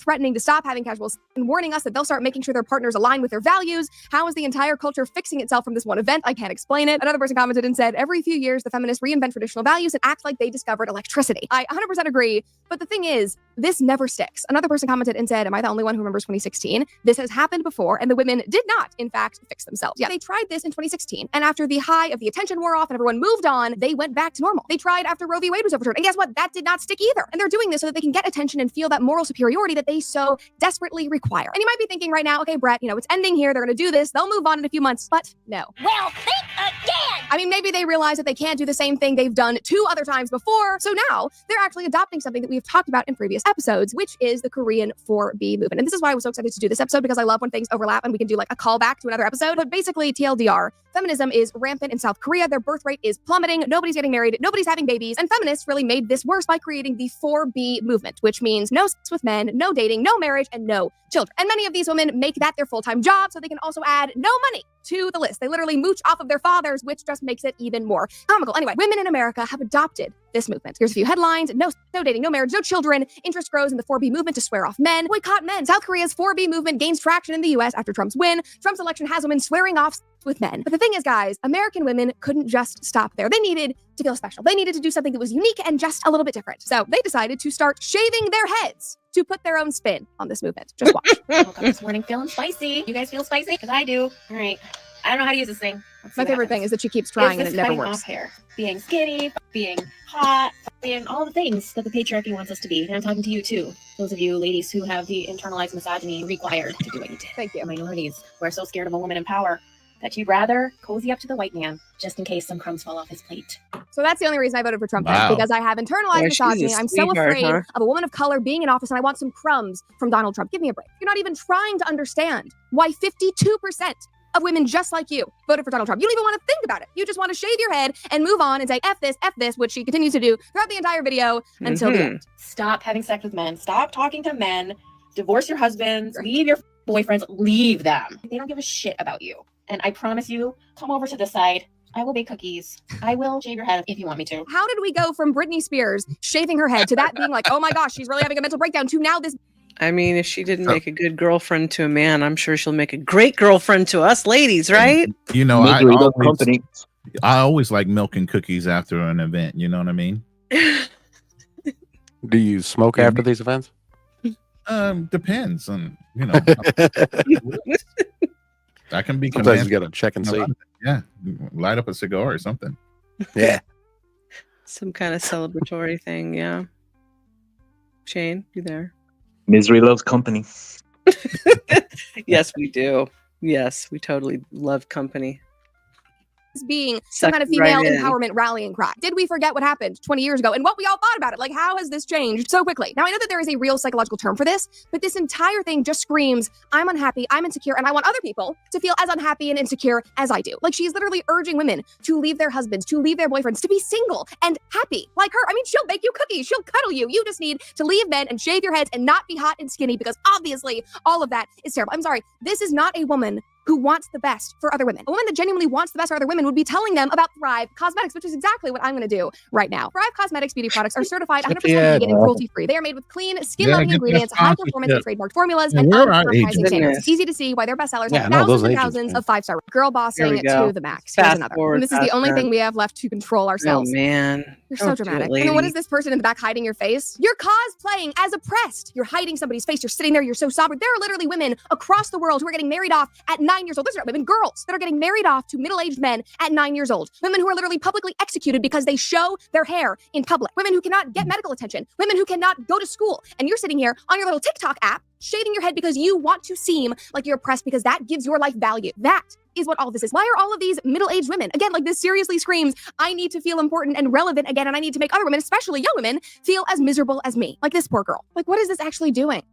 threatening to stop having casual sex and warning us that they'll start making sure their partners align with their values. How is the entire culture fixing itself from this one event? I can't explain it. Another person commented and said, every few years, the feminists reinvent traditional values and act like they discovered electricity. I 100% agree. But the thing is, this never sticks. Another person commented and said, am I the only one who remembers 2016? This has happened before, and the women did not, in fact, fix themselves. Yeah, they tried this in 2016, and after the high of the attention wore off and everyone moved on, they went back to normal. They tried after Roe v. Wade was overturned, and guess what? That did not stick either. And they're doing this so that they can get attention and feel that moral superiority that they so desperately require. And you might be thinking right now, okay, Brett, it's ending here. They're going to do this. They'll move on in a few months. But no. Well, think again! I mean, maybe they realize that they can't do the same thing they've done 2 other times before. So now they're actually adopting something that we've talked about in previous episodes, which is the Korean 4B movement. And this is why I was so excited to do this episode, because I love when things overlap and we can do like a callback to another episode. But basically, TLDR, feminism is rampant in South Korea. Their birth rate is plummeting. Nobody's getting married. Nobody's having babies. And feminists really made this worse by creating the 4B movement, which means no sex with men, no dating, no marriage, and no children. And many of these women make that their full-time job so they can also add no money to the list. They literally mooch off of their fathers, which just makes it even more comical. Anyway, women in America have adopted this movement. Here's a few headlines. No dating, no marriage, no children. Interest grows in the 4B movement to swear off men. Boycott men. South Korea's 4B movement gains traction in the US after Trump's win. Trump's election has women swearing off with men. But the thing is, guys, American women couldn't just stop there. They needed to feel special. They needed to do something that was unique and just a little bit different. So they decided to start shaving their heads to put their own spin on this movement. Just watch. I woke up this morning feeling spicy. You guys feel spicy? Because I do. All right. I don't know how to use this thing. My favorite thing is that she keeps trying and it never works. Off hair. Being skinny, being hot, being all the things that the patriarchy wants us to be. And I'm talking to you too. Those of you ladies who have the internalized misogyny required to do what you did. Thank you. Minorities who are so scared of a woman in power that you'd rather cozy up to the white man just in case some crumbs fall off his plate. So that's the only reason I voted for Trump, Wow. because I have internalized misogyny. I'm so afraid of a woman of color being in office, and I want some crumbs from Donald Trump. Give me a break. You're not even trying to understand why 52% of women just like you voted for Donald Trump. You don't even want to think about it. You just want to shave your head and move on and say F this, which she continues to do throughout the entire video until the end. Stop having sex with men. Stop talking to men. Divorce your husbands. Leave your boyfriends. Leave them. They don't give a shit about you. And I promise you, come over to the side. I will bake cookies. I will shave your head if you want me to. How did we go from Britney Spears shaving her head to that being like, oh my gosh, she's really having a mental breakdown, to now this? I mean, if she didn't make a good girlfriend to a man, I'm sure she'll make a great girlfriend to us ladies, right? I always like milk and cookies after an event. You know what I mean? Do you smoke after these events? Depends on, I can be. Sometimes you got to check and see. Yeah, light up a cigar or something. Yeah, some kind of celebratory thing. Yeah. Shane, you there? Misery loves company. Yes, we do. Yes, we totally love company. Being some kind of female empowerment rallying cry. Did we forget what happened 20 years ago and what we all thought about it? Like, how has this changed so quickly? Now, I know that there is a real psychological term for this, but this entire thing just screams, I'm unhappy, I'm insecure, and I want other people to feel as unhappy and insecure as I do. Like, she's literally urging women to leave their husbands, to leave their boyfriends, to be single and happy like her. I mean, she'll bake you cookies, she'll cuddle you. You just need to leave men and shave your heads and not be hot and skinny, because obviously all of that is terrible. I'm sorry, this is not a woman who wants the best for other women. A woman that genuinely wants the best for other women would be telling them about Thrive Cosmetics, which is exactly what I'm going to do right now. Thrive Cosmetics beauty products are certified 100% vegan and cruelty-free. They are made with clean, skin-loving ingredients, high-performance and trademarked formulas, and uncompromising standards. It's easy to see why their bestsellers have thousands and thousands of five-star girl bossing to the max. Here's another. And this is the only thing we have left to control ourselves. Oh, man. You're so dramatic. I mean, what is this person in the back hiding your face? You're cosplaying as oppressed. You're hiding somebody's face. You're sitting there. You're so somber. There are literally women across the world who are getting married off at 9 years old. Those are not women, girls that are getting married off to middle-aged men at 9 years old. Women who are literally publicly executed because they show their hair in public. Women who cannot get medical attention. Women who cannot go to school. And you're sitting here on your little TikTok app shaving your head because you want to seem like you're oppressed, because that gives your life value. That is what all this is. Why are all of these middle-aged women, again, like this seriously screams, I need to feel important and relevant again, and I need to make other women, especially young women, feel as miserable as me. Like this poor girl. Like, what is this actually doing?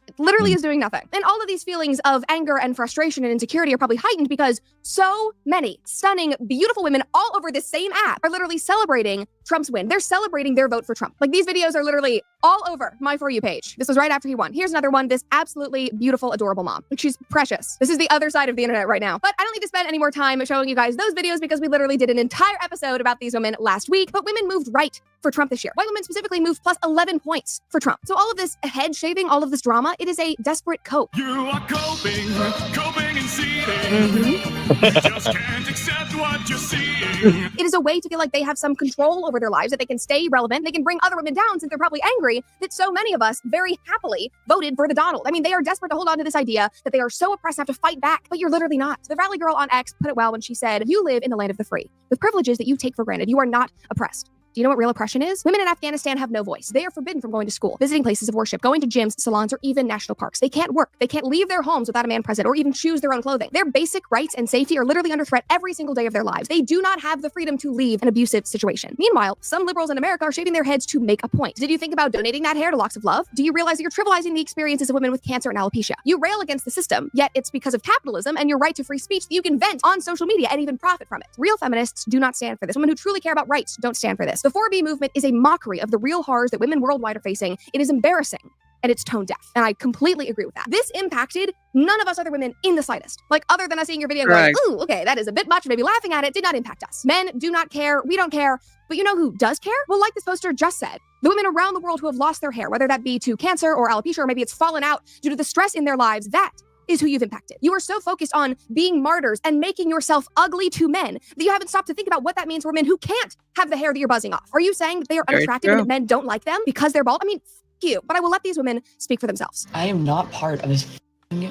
It literally is doing nothing. And all of these feelings of anger and frustration and insecurity are probably heightened because so many stunning, beautiful women all over this same app are literally celebrating Trump's win. They're celebrating their vote for Trump. Like, these videos are literally all over my For You page. This was right after he won. Here's another one. This absolutely beautiful, adorable mom. Like, she's precious. This is the other side of the internet right now. But I don't need to spend any more time showing you guys those videos because we literally did an entire episode about these women last week. But women moved right for Trump this year. White women specifically moved plus 11 points for Trump. So all of this head shaving, all of this drama, it is a desperate cope. You are coping and seething. You just can't accept what you're seeing. It is a way to feel like they have some control over their lives, that they can stay relevant, they can bring other women down since they're probably angry that so many of us very happily voted for the Donald. I mean, they are desperate to hold on to this idea that they are so oppressed and have to fight back, but you're literally not. The Valley Girl on X put it well when she said, you live in the land of the free. With privileges that you take for granted, you are not oppressed. Do you know what real oppression is? Women in Afghanistan have no voice. They are forbidden from going to school, visiting places of worship, going to gyms, salons, or even national parks. They can't work. They can't leave their homes without a man present or even choose their own clothing. Their basic rights and safety are literally under threat every single day of their lives. They do not have the freedom to leave an abusive situation. Meanwhile, some liberals in America are shaving their heads to make a point. Did you think about donating that hair to Locks of Love? Do you realize that you're trivializing the experiences of women with cancer and alopecia? You rail against the system, yet it's because of capitalism and your right to free speech that you can vent on social media and even profit from it. Real feminists do not stand for this. Women who truly care about rights don't stand for this. The 4B movement is a mockery of the real horrors that women worldwide are facing. It is embarrassing and it's tone deaf. And I completely agree with that. This impacted none of us other women in the slightest. Like, other than us seeing your video and going, ooh, okay, that is a bit much, maybe laughing at it, did not impact us. Men do not care. We don't care. But you know who does care? Well, like this poster just said, the women around the world who have lost their hair, whether that be to cancer or alopecia, or maybe it's fallen out due to the stress in their lives, that is who you've impacted. You are so focused on being martyrs and making yourself ugly to men that you haven't stopped to think about what that means for women who can't have the hair that you're buzzing off. Are you saying that they are unattractive and that men don't like them because they're bald? I mean, f you. But I will let these women speak for themselves. I am not part of this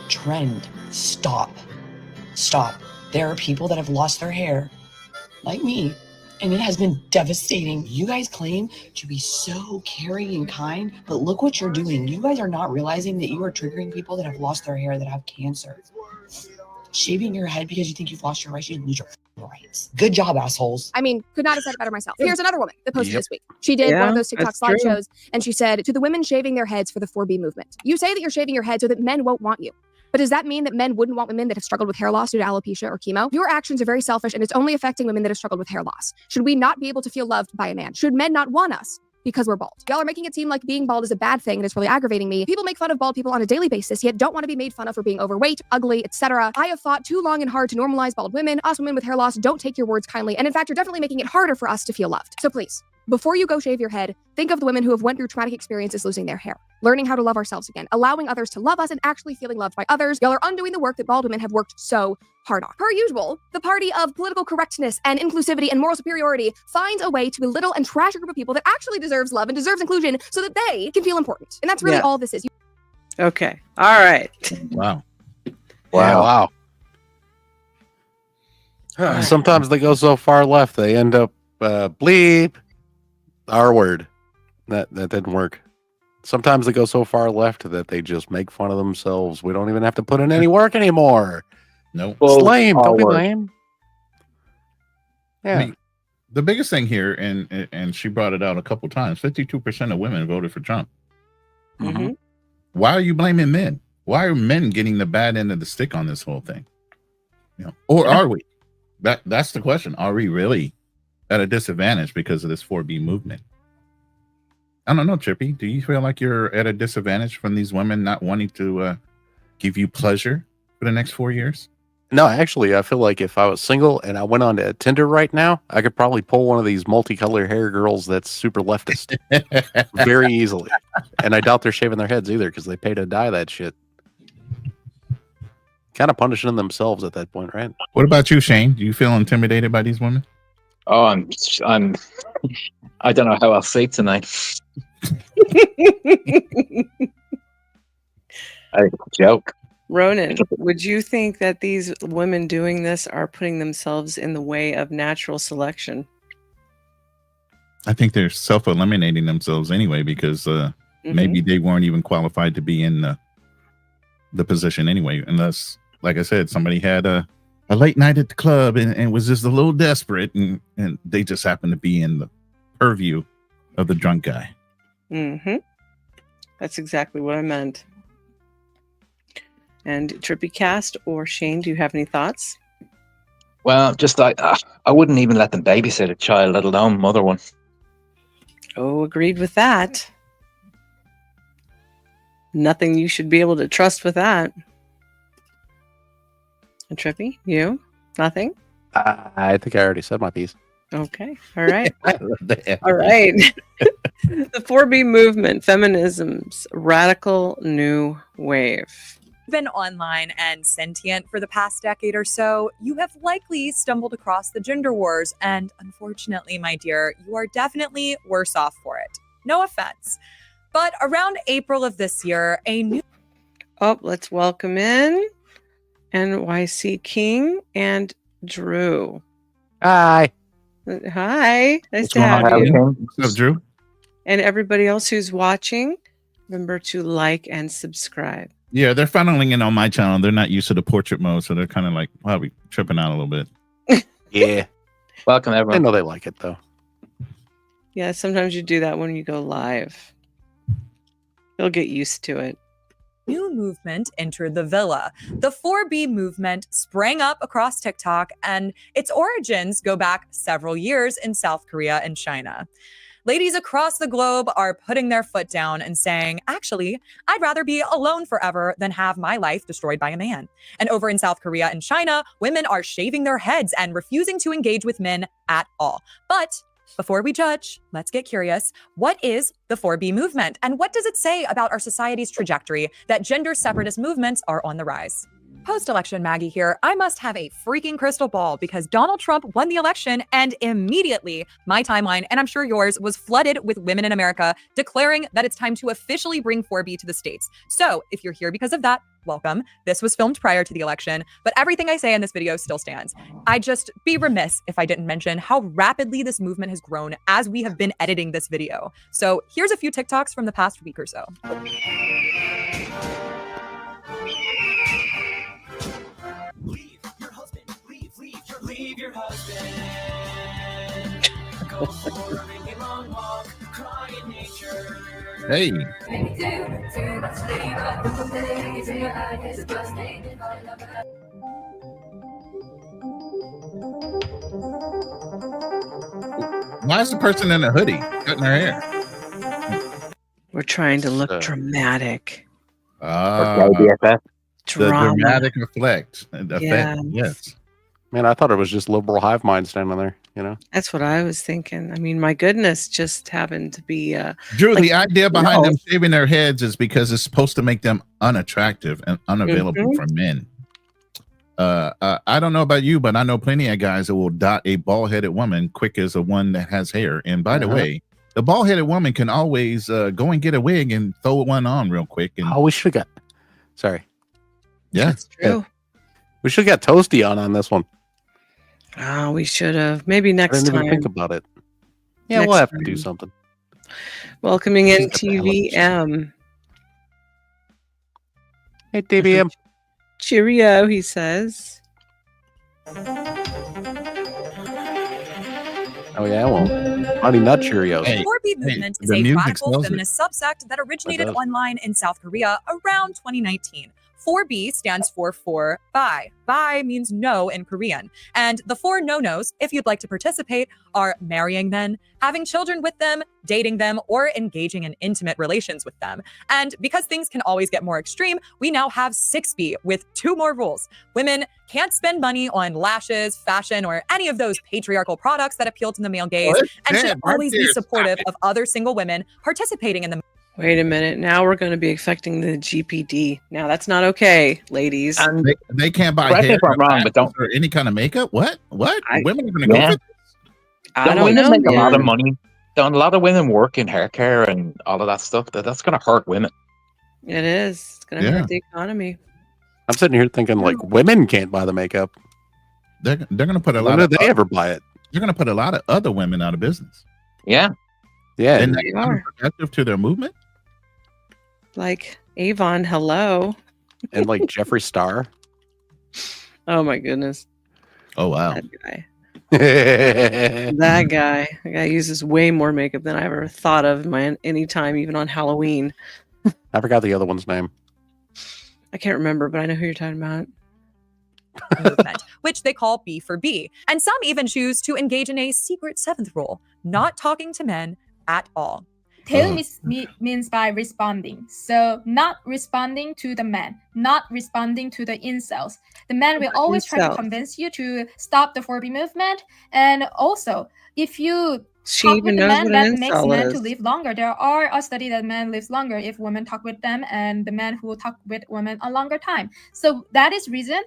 trend. Stop. Stop. There are people that have lost their hair, like me, and it has been devastating. You guys claim to be so caring and kind, but look what you're doing. You guys are not realizing that you are triggering people that have lost their hair, that have cancer. Shaving your head because you think you've lost your rights, you didn't lose your rights. Good job, assholes. I mean, could not have said it better myself. Here's another woman that posted this week. She did one of those TikTok slideshows, and she said, to the women shaving their heads for the 4B movement, you say that you're shaving your head so that men won't want you. But does that mean that men wouldn't want women that have struggled with hair loss due to alopecia or chemo? Your actions are very selfish, and it's only affecting women that have struggled with hair loss. Should we not be able to feel loved by a man? Should men not want us because we're bald? Y'all are making it seem like being bald is a bad thing, and it's really aggravating me. People make fun of bald people on a daily basis, yet don't want to be made fun of for being overweight, ugly, etc. I have fought too long and hard to normalize bald women. Us women with hair loss don't take your words kindly, and in fact, you're definitely making it harder for us to feel loved. So please, before you go shave your head, think of the women who have went through traumatic experiences losing their hair, learning how to love ourselves again, allowing others to love us, and actually feeling loved by others. Y'all are undoing the work that bald women have worked so hard on. Per usual, the party of political correctness and inclusivity and moral superiority finds a way to belittle and trash a group of people that actually deserves love and deserves inclusion so that they can feel important. And that's really all this is. Okay. All right. Wow. Wow. Sometimes they go so far left, they end up bleep. R word. That didn't work. Sometimes they go so far left that they just make fun of themselves. We don't even have to put in any work anymore. Nope. It's lame. Don't be lame. Yeah. I mean, the biggest thing here, and she brought it out a couple times, 52% of women voted for Trump. Mm-hmm. Why are you blaming men? Why are men getting the bad end of the stick on this whole thing? You know, or are we? That's the question. Are we really at a disadvantage because of this 4B movement? I don't know, Trippy. Do you feel like you're at a disadvantage from these women not wanting to give you pleasure for the next 4 years? No, actually, I feel like if I was single and I went on to Tinder right now, I could probably pull one of these multicolored hair girls that's super leftist very easily. And I doubt they're shaving their heads either because they pay to dye that shit. Kind of punishing themselves at that point, right? What about you, Shane? Do you feel intimidated by these women? Oh, I don't know how I'll sleep tonight. I think it's a joke. Ronin, would you think that these women doing this are putting themselves in the way of natural selection? I think they're self-eliminating themselves anyway because maybe they weren't even qualified to be in the position anyway, unless, like I said, somebody had a late night at the club and was just a little desperate and they just happened to be in the purview of the drunk guy. Mm-hmm. That's exactly what I meant. And Trippy Cast or Shane, do you have any thoughts? Well, just I wouldn't even let them babysit a child, let alone mother one. Oh, agreed with that. Nothing you should be able to trust with that. And Trippy, you? Nothing? I think I already said my piece. Okay. All right. I love that. All right. The 4B movement, feminism's radical new wave. Been online and sentient for the past decade or so, you have likely stumbled across the gender wars, and unfortunately, my dear, you are definitely worse off for it. No offense. But around April of this year, a new... Let's welcome in NYC King and Drew. Hi. Hi. Nice What's to going on, have you. King? What's up, Drew? And everybody else who's watching, remember to like and subscribe. Yeah, they're funneling in on my channel. They're not used to the portrait mode, so they're kind of like, wow, we tripping out a little bit. Yeah. Welcome, everyone. I know they like it, though. Yeah, sometimes you do that when you go live. You'll get used to it. New movement entered the villa. The 4B movement sprang up across TikTok, and its origins go back several years in South Korea and China. Ladies across the globe are putting their foot down and saying, actually, I'd rather be alone forever than have my life destroyed by a man. And over in South Korea and China, women are shaving their heads and refusing to engage with men at all. But before we judge, let's get curious. What is the 4B movement? And what does it say about our society's trajectory that gender separatist movements are on the rise? Post-election Maggie here. I must have a freaking crystal ball because Donald Trump won the election and immediately my timeline, and I'm sure yours, was flooded with women in America declaring that it's time to officially bring 4B to the States. So if you're here because of that, welcome. This was filmed prior to the election, but everything I say in this video still stands. I'd just be remiss if I didn't mention how rapidly this movement has grown as we have been editing this video. So here's a few TikToks from the past week or so. Leave your husband. Go for a really long walk. Cry in nature. Hey. Why is the person in a hoodie cutting her hair? We're trying to look dramatic. The Drama. dramatic effect. Yeah. Yes. Man, I thought it was just liberal hive mind standing there, you know? That's what I was thinking. I mean, my goodness, just happened to be Drew, like, the idea behind them shaving their heads is because it's supposed to make them unattractive and unavailable for men. I don't know about you, but I know plenty of guys that will dot a bald-headed woman quick as a one that has hair. And by the way, the bald-headed woman can always go and get a wig and throw one on real quick. And we should have got... Sorry. Yeah. That's true. We should have got Toasty on this one. Oh, we should have. Maybe next I didn't time. even think about it. Yeah, Next we'll have time. to do something. Welcoming in TVM. Hey, TVM. Cheerio, he says. Oh, yeah, well, Honey Nut Cheerios. The 4B movement is a radical feminist subsect that originated online in South Korea around 2019. 4B stands for bi. Bi means no in Korean. And the 4 no-nos, if you'd like to participate, are marrying men, having children with them, dating them, or engaging in intimate relations with them. And because things can always get more extreme, we now have 6B with 2 more rules. Women can't spend money on lashes, fashion, or any of those patriarchal products that appeal to the male gaze, and should always be supportive of other single women participating in the... Wait a minute. Now we're going to be affecting the GPD. Now that's not okay, ladies. And they can't buy Correct me hair if I'm wrong, but don't or any kind of makeup. What? Women are going to go for this? I don't know. Make a lot of money. A lot of women work in hair care and all of that stuff. That's going to hurt women. It is. It's going to hurt the economy. I'm sitting here thinking, like, women can't buy the makeup. They're going to put a When lot of... did they ever buy it? They're going to put a lot of other women out of business. Yeah. Yeah. And that's counterproductive to their movement. Like Avon, hello. And like Jeffree Star. Oh my goodness. Oh wow. That guy. That guy uses way more makeup than I ever thought of any time, even on Halloween. I forgot the other one's name. I can't remember, but I know who you're talking about. movement, which they call B for B. And some even choose to engage in a secret 7th rule, not talking to men at all. Tail means by responding. So not responding to the man, not responding to the incels. The man will always try to convince you to stop the 4B movement. And also, if you talk with the man, that makes men to live longer. There are a study that men lives longer if women talk with them, and the men who talk with women a longer time. So that is reason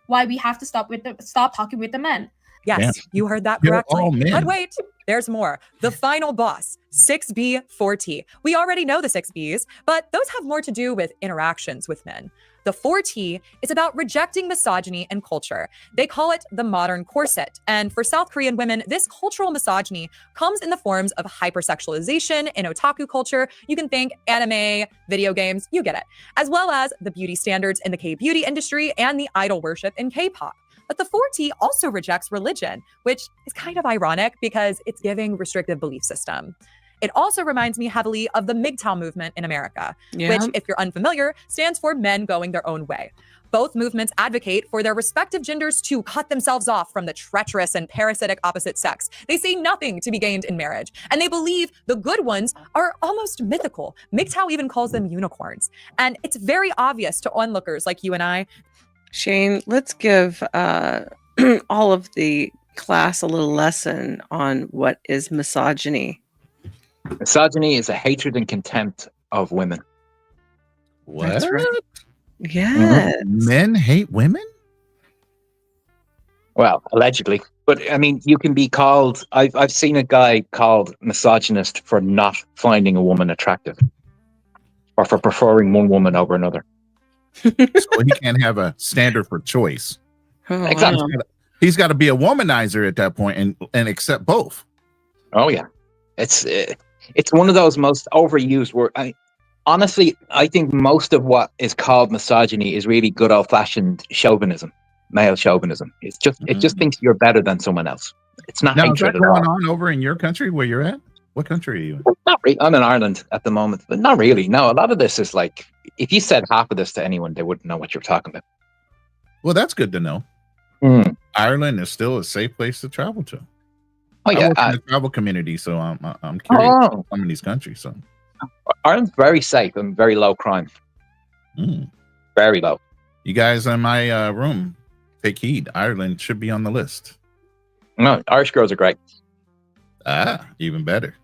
why we have to stop talking with the men. Yes, you heard that correctly. But wait, there's more. The final boss, 6B4T. We already know the 6Bs, but those have more to do with interactions with men. The 4T is about rejecting misogyny and culture. They call it the modern corset. And for South Korean women, this cultural misogyny comes in the forms of hypersexualization in otaku culture. You can think anime, video games, you get it. As well as the beauty standards in the K-beauty industry and the idol worship in K-pop. But the 4T also rejects religion, which is kind of ironic because it's giving restrictive belief system. It also reminds me heavily of the MGTOW movement in America, which, if you're unfamiliar, stands for men going their own way. Both movements advocate for their respective genders to cut themselves off from the treacherous and parasitic opposite sex. They see nothing to be gained in marriage, and they believe the good ones are almost mythical. MGTOW even calls them unicorns. And it's very obvious to onlookers like you and I. Shane, let's give all of the class a little lesson on what is misogyny. Misogyny is a hatred and contempt of women. What? That's right. Yes. Men hate women? Well, allegedly. But I mean, you can be called, I've seen a guy called misogynist for not finding a woman attractive or for preferring one woman over another. So he can't have a standard for choice. Exactly. He's got to be a womanizer at that point and accept both. Oh yeah, it's one of those most overused words. Honestly, I think most of what is called misogyny is really good old fashioned chauvinism, male chauvinism. It just thinks you're better than someone else. It's not now, is that hatred at all. going on over in your country where you're at? What country are you in? Not really. I'm in Ireland at the moment, but not really. No, a lot of this is like, if you said half of this to anyone, they wouldn't know what you're talking about. Well, that's good to know. Ireland is still a safe place to travel to. Oh yeah, I work in the travel community, so I'm curious about some of these countries. So Ireland's very safe and very low crime. Very low. You guys in my room, take heed. Ireland should be on the list. No, Irish girls are great. Even better.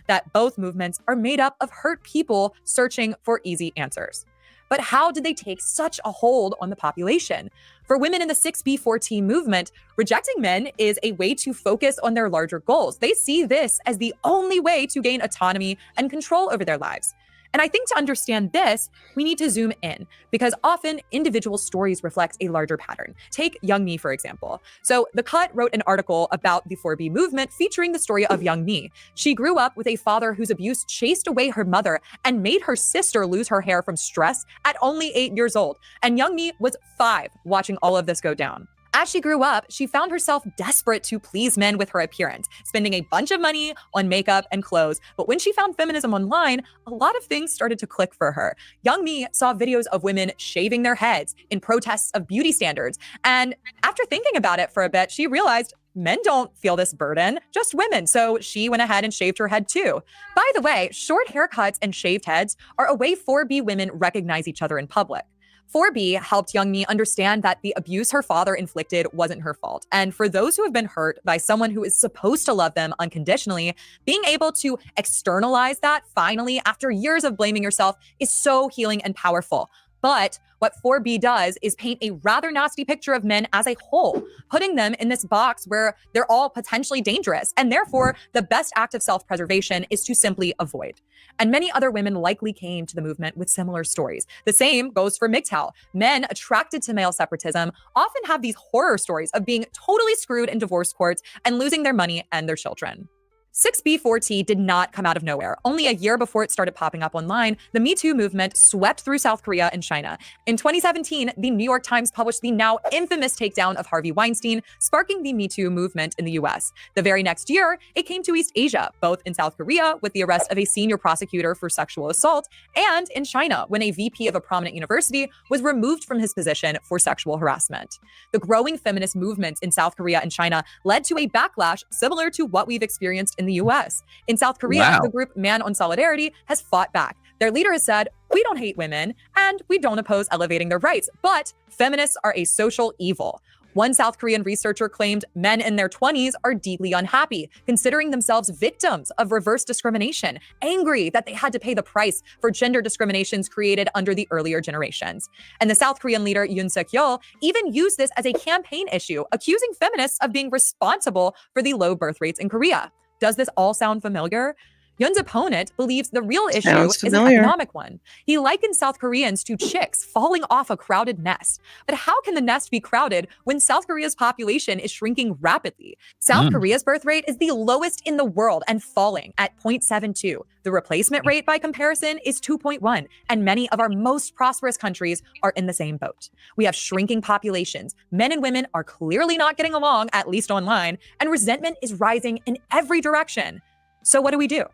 That both movements are made up of hurt people searching for easy answers. But how did they take such a hold on the population? For women in the 6B14 movement, rejecting men is a way to focus on their larger goals. They see this as the only way to gain autonomy and control over their lives. And I think to understand this, we need to zoom in because often individual stories reflect a larger pattern. Take Young Mi, for example. So The Cut wrote an article about the 4B movement featuring the story of Young Mi. She grew up with a father whose abuse chased away her mother and made her sister lose her hair from stress at only 8 years old. And Young Mi was 5 watching all of this go down. As she grew up, she found herself desperate to please men with her appearance, spending a bunch of money on makeup and clothes. But when she found feminism online, a lot of things started to click for her. Young Mi saw videos of women shaving their heads in protests of beauty standards. And after thinking about it for a bit, she realized men don't feel this burden, just women. So she went ahead and shaved her head too. By the way, short haircuts and shaved heads are a way 4B women recognize each other in public. 4B helped Young Mi understand that the abuse her father inflicted wasn't her fault. And for those who have been hurt by someone who is supposed to love them unconditionally, being able to externalize that finally after years of blaming yourself is so healing and powerful. But what 4B does is paint a rather nasty picture of men as a whole, putting them in this box where they're all potentially dangerous. And therefore, the best act of self-preservation is to simply avoid. And many other women likely came to the movement with similar stories. The same goes for MGTOW. Men attracted to male separatism often have these horror stories of being totally screwed in divorce courts and losing their money and their children. 6B4T did not come out of nowhere. Only a year before it started popping up online, the Me Too movement swept through South Korea and China. In 2017, the New York Times published the now infamous takedown of Harvey Weinstein, sparking the Me Too movement in the US. The very next year, it came to East Asia, both in South Korea with the arrest of a senior prosecutor for sexual assault, and in China when a VP of a prominent university was removed from his position for sexual harassment. The growing feminist movements in South Korea and China led to a backlash similar to what we've experienced in the US. In South Korea, the group Man on Solidarity has fought back. Their leader has said, "We don't hate women and we don't oppose elevating their rights, but feminists are a social evil." One South Korean researcher claimed men in their 20s are deeply unhappy, considering themselves victims of reverse discrimination, angry that they had to pay the price for gender discriminations created under the earlier generations. And the South Korean leader Yoon Suk-yeol even used this as a campaign issue, accusing feminists of being responsible for the low birth rates in Korea. Does this all sound familiar? Yoon's opponent believes the real issue is an economic one. He likens South Koreans to chicks falling off a crowded nest. But how can the nest be crowded when South Korea's population is shrinking rapidly? South Korea's birth rate is the lowest in the world and falling at 0.72. The replacement rate, by comparison, is 2.1, and many of our most prosperous countries are in the same boat. We have shrinking populations. Men and women are clearly not getting along, at least online, and resentment is rising in every direction. So what do?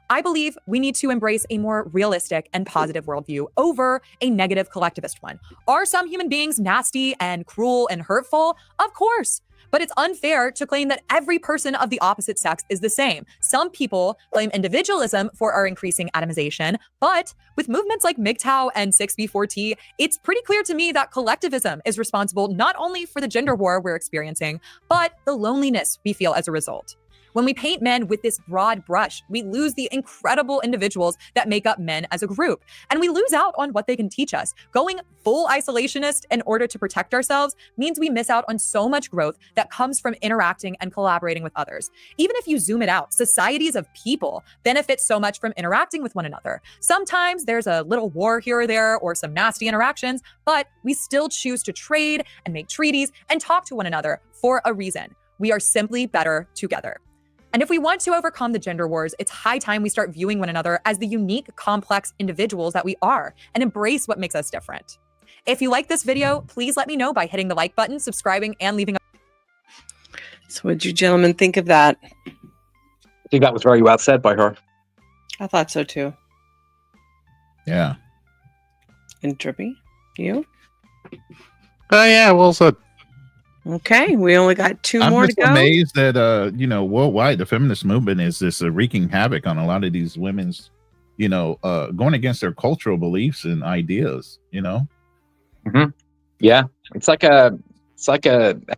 I believe we need to embrace a more realistic and positive worldview over a negative collectivist one. Are some human beings nasty and cruel and hurtful? Of course. But it's unfair to claim that every person of the opposite sex is the same. Some people blame individualism for our increasing atomization, but with movements like MGTOW and 6B4T, it's pretty clear to me that collectivism is responsible not only for the gender war we're experiencing, but the loneliness we feel as a result. When we paint men with this broad brush, we lose the incredible individuals that make up men as a group, and we lose out on what they can teach us. Going full isolationist in order to protect ourselves means we miss out on so much growth that comes from interacting and collaborating with others. Even if you zoom it out, societies of people benefit so much from interacting with one another. Sometimes there's a little war here or there or some nasty interactions, but we still choose to trade and make treaties and talk to one another for a reason. We are simply better together. And if we want to overcome the gender wars, it's high time we start viewing one another as the unique, complex individuals that we are and embrace what makes us different. If you like this video, please let me know by hitting the like button, subscribing, and leaving a... So what did you gentlemen think of that? I think that was very well said by her. I thought so too. Yeah. And Drippy, you? Yeah, well said. Okay, we only got two more to go. I'm amazed that worldwide the feminist movement is just wreaking havoc on a lot of these women's, going against their cultural beliefs and ideas. Mm-hmm. Yeah, it's like a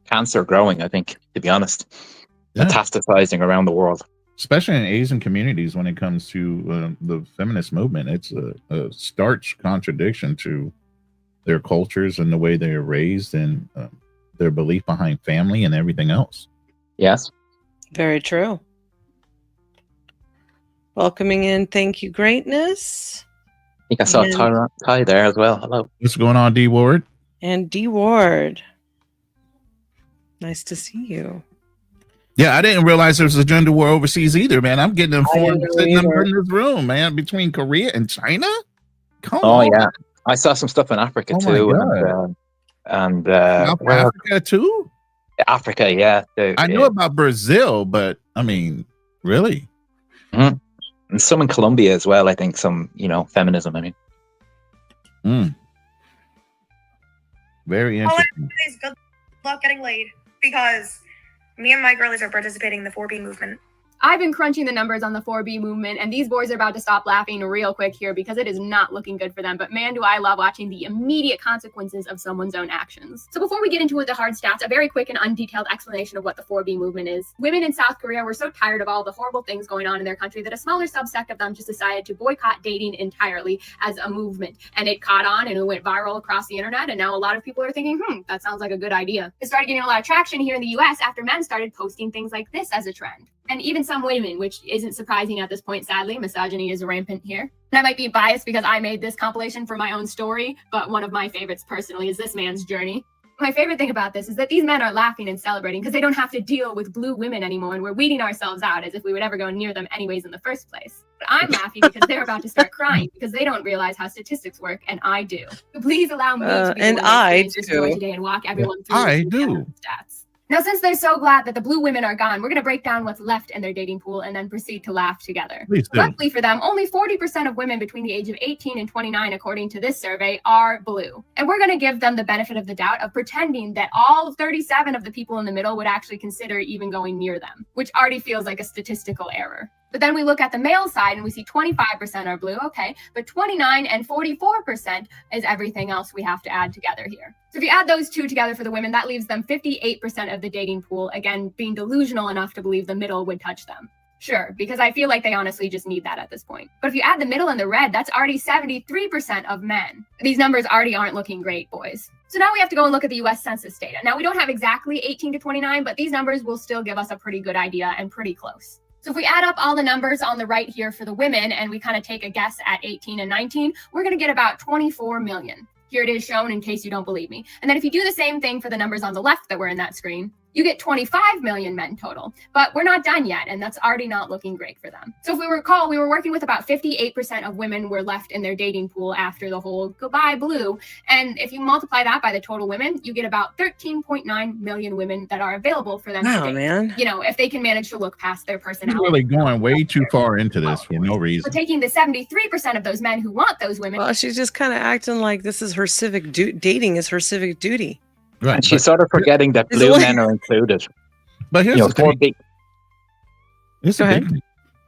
cancer growing. I think, to be honest, metastasizing around the world, especially in Asian communities. When it comes to the feminist movement, it's a stark contradiction to their cultures and the way they're raised and their belief behind family and everything else. Yes. Very true. Welcoming in, thank you, greatness. I think I saw Ty there as well. Hello. What's going on, D Ward? And D Ward. Nice to see you. Yeah, I didn't realize there was a gender war overseas either, man. I'm getting informed sitting in this room, man, between Korea and China. Come on. Yeah. I saw some stuff in Africa too. And South Africa too? Africa, yeah. I know about Brazil, but I mean, really? Mm-hmm. And some in Colombia as well, I think. Some, feminism, I mean. Very interesting. Good luck getting laid, because me and my girlies are participating in the 4B movement. I've been crunching the numbers on the 4B movement, and these boys are about to stop laughing real quick here because it is not looking good for them. But man, do I love watching the immediate consequences of someone's own actions. So before we get into the hard stats, a very quick and undetailed explanation of what the 4B movement is. Women in South Korea were so tired of all the horrible things going on in their country that a smaller subsect of them just decided to boycott dating entirely as a movement. And it caught on and it went viral across the internet. And now a lot of people are thinking, that sounds like a good idea. It started getting a lot of traction here in the US after men started posting things like this as a trend. And even some women, which isn't surprising at this point, sadly. Misogyny is rampant here. And I might be biased because I made this compilation for my own story, but one of my favorites personally is this man's journey. My favorite thing about this is that these men are laughing and celebrating because they don't have to deal with blue women anymore, and we're weeding ourselves out as if we would ever go near them anyways in the first place. But I'm laughing because they're about to start crying because they don't realize how statistics work, and I do. So please allow me to be the one that experience this joy today and walk everyone through I the do. stats. Now, since they're so glad that the blue women are gone, we're going to break down what's left in their dating pool and then proceed to laugh together. Please do. Luckily for them, only 40% of women between the age of 18 and 29, according to this survey, are blue. And we're going to give them the benefit of the doubt of pretending that all 37 of the people in the middle would actually consider even going near them, which already feels like a statistical error. But then we look at the male side and we see 25% are blue, okay, but 29 and 44% is everything else we have to add together here. So if you add those two together for the women, that leaves them 58% of the dating pool, again, being delusional enough to believe the middle would touch them. Sure, because I feel like they honestly just need that at this point. But if you add the middle and the red, that's already 73% of men. These numbers already aren't looking great, boys. So now we have to go and look at the US Census data. Now, we don't have exactly 18 to 29, but these numbers will still give us a pretty good idea and pretty close. So if we add up all the numbers on the right here for the women and we kind of take a guess at 18 and 19, we're going to get about 24 million. Here it is shown in case you don't believe me. And then if you do the same thing for the numbers on the left that were in that screen, you get 25 million men total. But we're not done yet, and that's already not looking great for them. So if we recall, we were working with about 58% of women were left in their dating pool after the whole goodbye blue. And if you multiply that by the total women, you get about 13.9 million women that are available for them to date. Man. You know, if they can manage to look past their You're personality. really going way too far into this for no reason. We're taking the 73% of those men who want those women. Well, she's just kind of acting like this is her civic dating is her civic duty. Right, and she's sort of forgetting that blue men are included. But here's the four thing. big.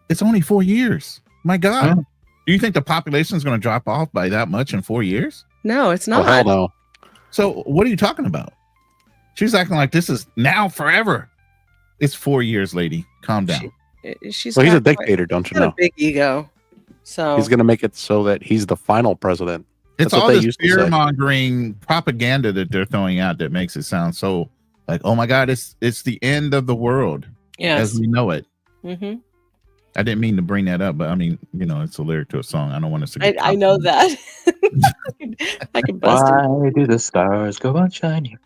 It's only 4 years. My God. Do you think the population is going to drop off by that much in 4 years? No, it's not. Oh, hell no. So what are you talking about? She's acting like this is now forever. It's 4 years, lady. Calm down. She's Well, he's a got dictator, don't you got know? a big ego. So He's going to make it so that he's the final president. It's That's all what they this used to say. fear-mongering propaganda that they're throwing out that makes it sound so like, oh my God, it's the end of the world as we know it. Mm-hmm. I didn't mean to bring that up, but I mean, you know, it's a lyric to a song. I don't want to. I know that. I can bust it. Why do the stars go on shining?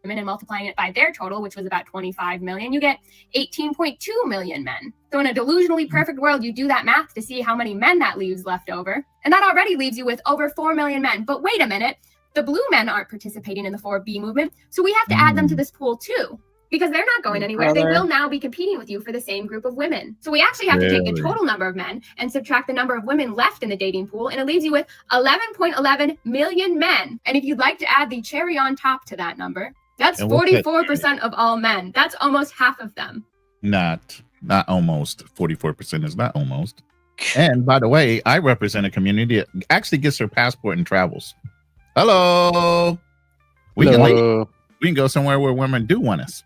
Women and multiplying it by their total, which was about 25 million, you get 18.2 million men. So in a delusionally perfect world, you do that math to see how many men that leaves left over. And that already leaves you with over 4 million men. But wait a minute, the blue men aren't participating in the 4B movement. So we have to add them to this pool too, because they're not going anywhere. They will now be competing with you for the same group of women. So we actually have to take the total number of men and subtract the number of women left in the dating pool. And it leaves you with 11.11 million men. And if you'd like to add the cherry on top to that number, that's 44% of all men. That's almost half of them. Not almost. 44% is not almost. And by the way, I represent a community that actually gets their passport and travels. Hello. We can go somewhere where women do want us.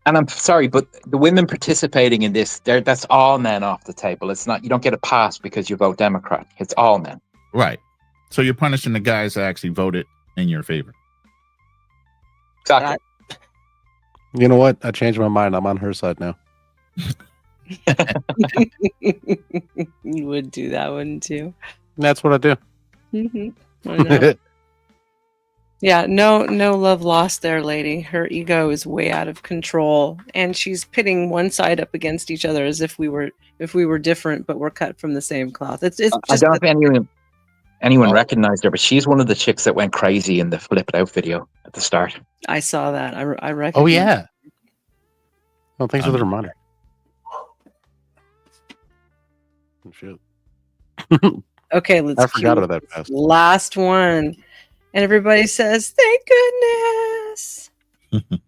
And I'm sorry, but the women participating in this, that's all men off the table. It's not, you don't get a pass because you vote Democrat. It's all men. Right. So you're punishing the guys that actually voted in your favor. Exactly. You know what? I changed my mind. I'm on her side now. You would do that, wouldn't you? That's what I do. Mm-hmm. I know. Yeah, no love lost there, lady. Her ego is way out of control, and she's pitting one side up against each other as if we were different, but we're cut from the same cloth. It's just I don't know if anyone recognized her, but she's one of the chicks that went crazy in the Flip It Out video at the start. I saw that. I recognize. Oh yeah. Oh, thanks for the reminder. Oh, shit. Okay, let's. I forgot about that fast. Last one, and everybody says, "Thank goodness."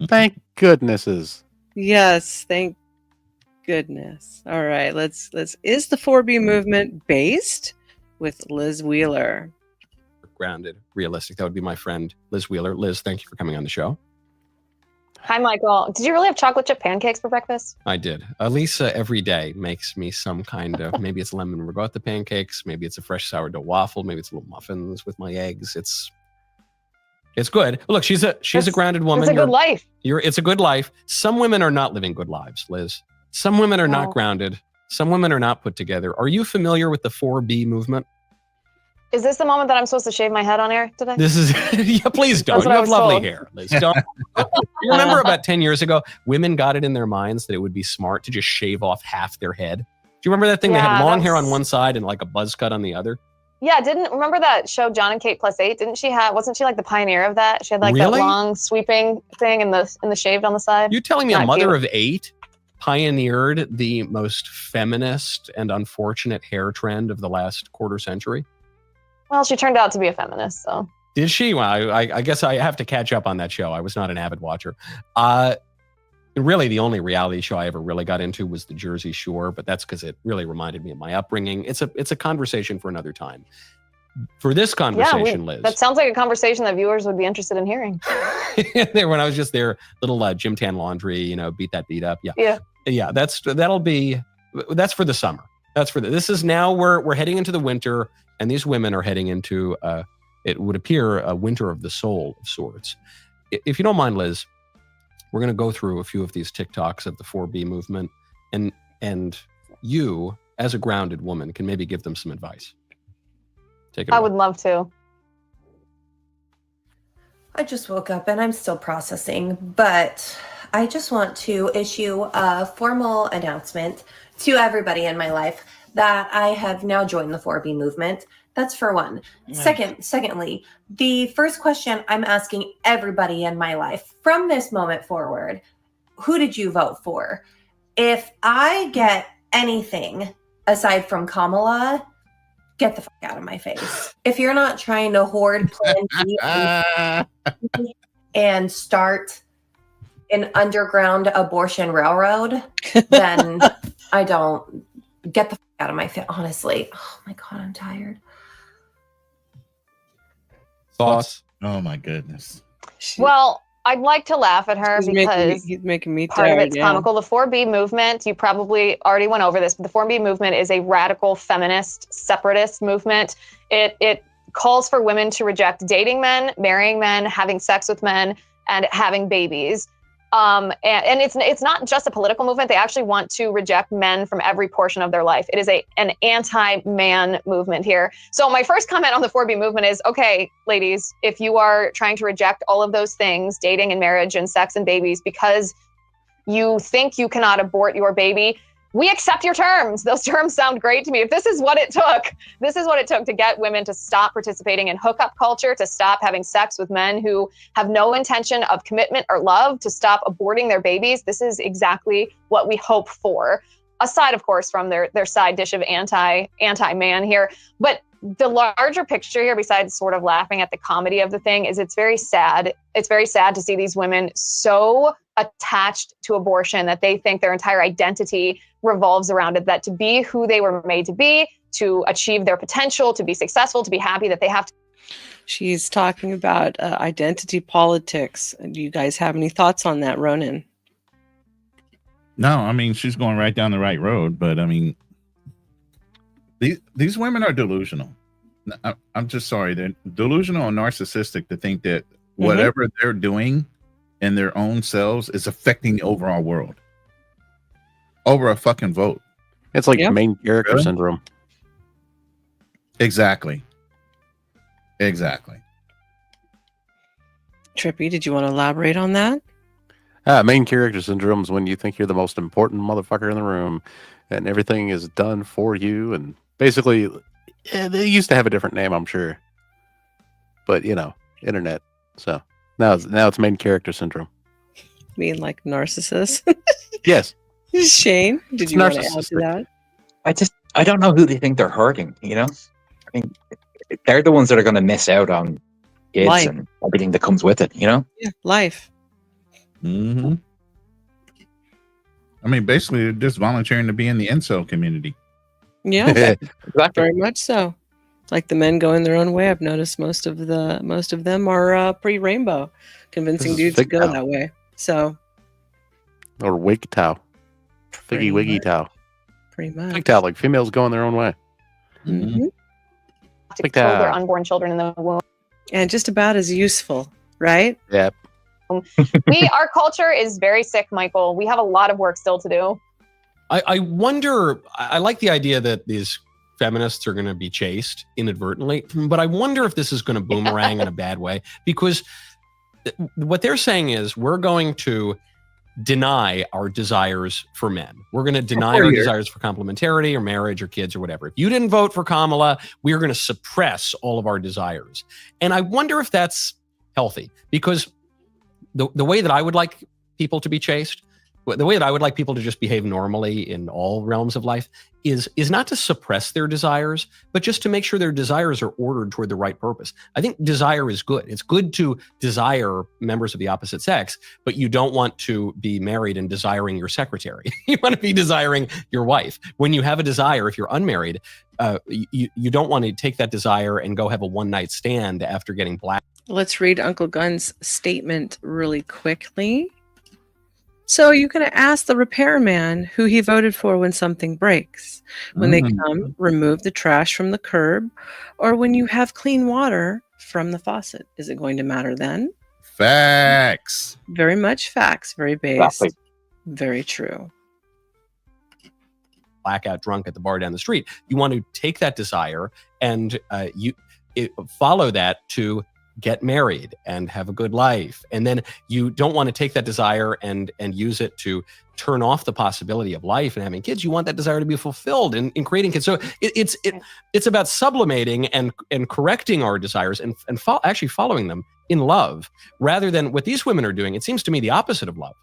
Thank goodnesses. Yes, thank goodness. All right, let's. Is the 4B movement based with Liz Wheeler? Grounded, realistic. That would be my friend Liz Wheeler. Liz, thank you for coming on the show. Hi, Michael. Did you really have chocolate chip pancakes for breakfast? I did. Lisa every day makes me some kind of, maybe it's lemon ricotta pancakes, maybe it's a fresh sourdough waffle, maybe it's little muffins with my eggs. It's good. Look, she's a grounded woman. It's a good life. It's a good life. Some women are not living good lives, Liz. Some women are not grounded. Some women are not put together. Are you familiar with the 4B movement? Is this the moment that I'm supposed to shave my head on air today? This is yeah. Please don't. That's You what I have was lovely told. hair, Liz. Don't. You remember about 10 years ago, women got it in their minds that it would be smart to just shave off half their head. Do you remember that thing? They Yeah, had long that hair on was- one side and like a buzz cut on the other. Yeah, remember that show John and Kate +8? Wasn't she like the pioneer of that? She had like that Really? long sweeping thing and the shaved on the side. You're telling me a Not mother cute. of 8 pioneered the most feminist and unfortunate hair trend of the last quarter century? Well, she turned out to be a feminist, so. Did she? Well, I guess I have to catch up on that show. I was not an avid watcher. Really, the only reality show I ever really got into was The Jersey Shore, but that's because it really reminded me of my upbringing. It's a conversation for another time. For this conversation, Liz, That sounds like a conversation that viewers would be interested in hearing. when I was just there, little gym tan laundry, beat that beat up. Yeah. That's for the summer. This is now we're heading into the winter, and these women are heading into it would appear a winter of the soul of sorts. If you don't mind, Liz, we're going to go through a few of these TikToks of the 4B movement, and you, as a grounded woman, can maybe give them some advice. Take it I away. would love to. I just woke up and I'm still processing, but I just want to issue a formal announcement to everybody in my life that I have now joined the 4B movement. That's for one. Secondly, the first question I'm asking everybody in my life from this moment forward, who did you vote for? If I get anything aside from Kamala, get the fuck out of my face. If you're not trying to hoard Plan B and start an underground abortion railroad, then I don't get the fuck out of my face. Honestly, oh my God, I'm tired. Thoughts? Oh my goodness. Well, I'd like to laugh at her because he's making me part of tired, it's yeah. comical. The 4B movement, you probably already went over this, but the 4B movement is a radical feminist separatist movement. It calls for women to reject dating men, marrying men, having sex with men, and having babies. And it's not just a political movement. They actually want to reject men from every portion of their life. It is an anti-man movement here. So my first comment on the 4B movement is, okay, ladies, if you are trying to reject all of those things, dating and marriage and sex and babies, because you think you cannot abort your baby, we accept your terms. Those terms sound great to me. If this is what it took to get women to stop participating in hookup culture, to stop having sex with men who have no intention of commitment or love, to stop aborting their babies, this is exactly what we hope for. Aside, of course, from their side dish of anti-man here. But the larger picture here, besides sort of laughing at the comedy of the thing, is it's very sad. It's very sad to see these women so attached to abortion that they think their entire identity revolves around it, that to be who they were made to be, to achieve their potential, to be successful, to be happy, that they have to. She's talking about identity politics. Do you guys have any thoughts on that, Ronin? No, I mean, she's going right down the right road, but I mean, these women are delusional. I'm just sorry. They're delusional and narcissistic to think that whatever they're doing in their own selves is affecting the overall world over a fucking vote. It's like main character syndrome. Exactly. Trippy, did you want to elaborate on that? Main character syndrome is when you think you're the most important motherfucker in the room and everything is done for you. And basically, they used to have a different name, I'm sure. But, internet. So now it's main character syndrome. Mean like narcissist? Yes. Shane, did you want to add to that? I don't know who they think they're hurting, I mean, they're the ones that are going to miss out on kids Life. and everything that comes with it, Yeah, life. Mm-hmm. I mean, basically, they're just volunteering to be in the incel community. Yeah, very much so. Like the men going their own way. I've noticed most of them are pretty rainbow, convincing This is dudes to fig go towel. that way. So Or wig towel. Figgy wiggy towel. pretty much. Fig towel, like females going their own way. Mhm. To Fig kill their towel. unborn children in the womb. And just about as useful, right? Yep. Our culture is very sick, Michael. We have a lot of work still to do. I wonder, I like the idea that these feminists are going to be chased inadvertently, but I wonder if this is going to boomerang in a bad way, because what they're saying is we're going to deny our desires for men. We're going to deny our desires for complementarity or marriage or kids or whatever. If you didn't vote for Kamala, we're going to suppress all of our desires. And I wonder if that's healthy, because the way that I would like people to be chased, the way that I would like people to just behave normally in all realms of life is not to suppress their desires, but just to make sure their desires are ordered toward the right purpose. I think desire is good. It's good to desire members of the opposite sex, but you don't want to be married and desiring your secretary. You want to be desiring your wife. When you have a desire, if you're unmarried, you don't want to take that desire and go have a one-night stand after getting black. Let's read Uncle Gun's statement really quickly. So you can ask the repairman who he voted for when something breaks. When they come, remove the trash from the curb, or when you have clean water from the faucet. Is it going to matter then? Facts. Very much facts, very based, very true. Blackout drunk at the bar down the street. You want to take that desire and follow that to get married and have a good life. And then you don't want to take that desire and use it to turn off the possibility of life and having kids. You want that desire to be fulfilled in creating kids. So it's about sublimating and correcting our desires and actually following them in love, rather than what these women are doing. It seems to me the opposite of love.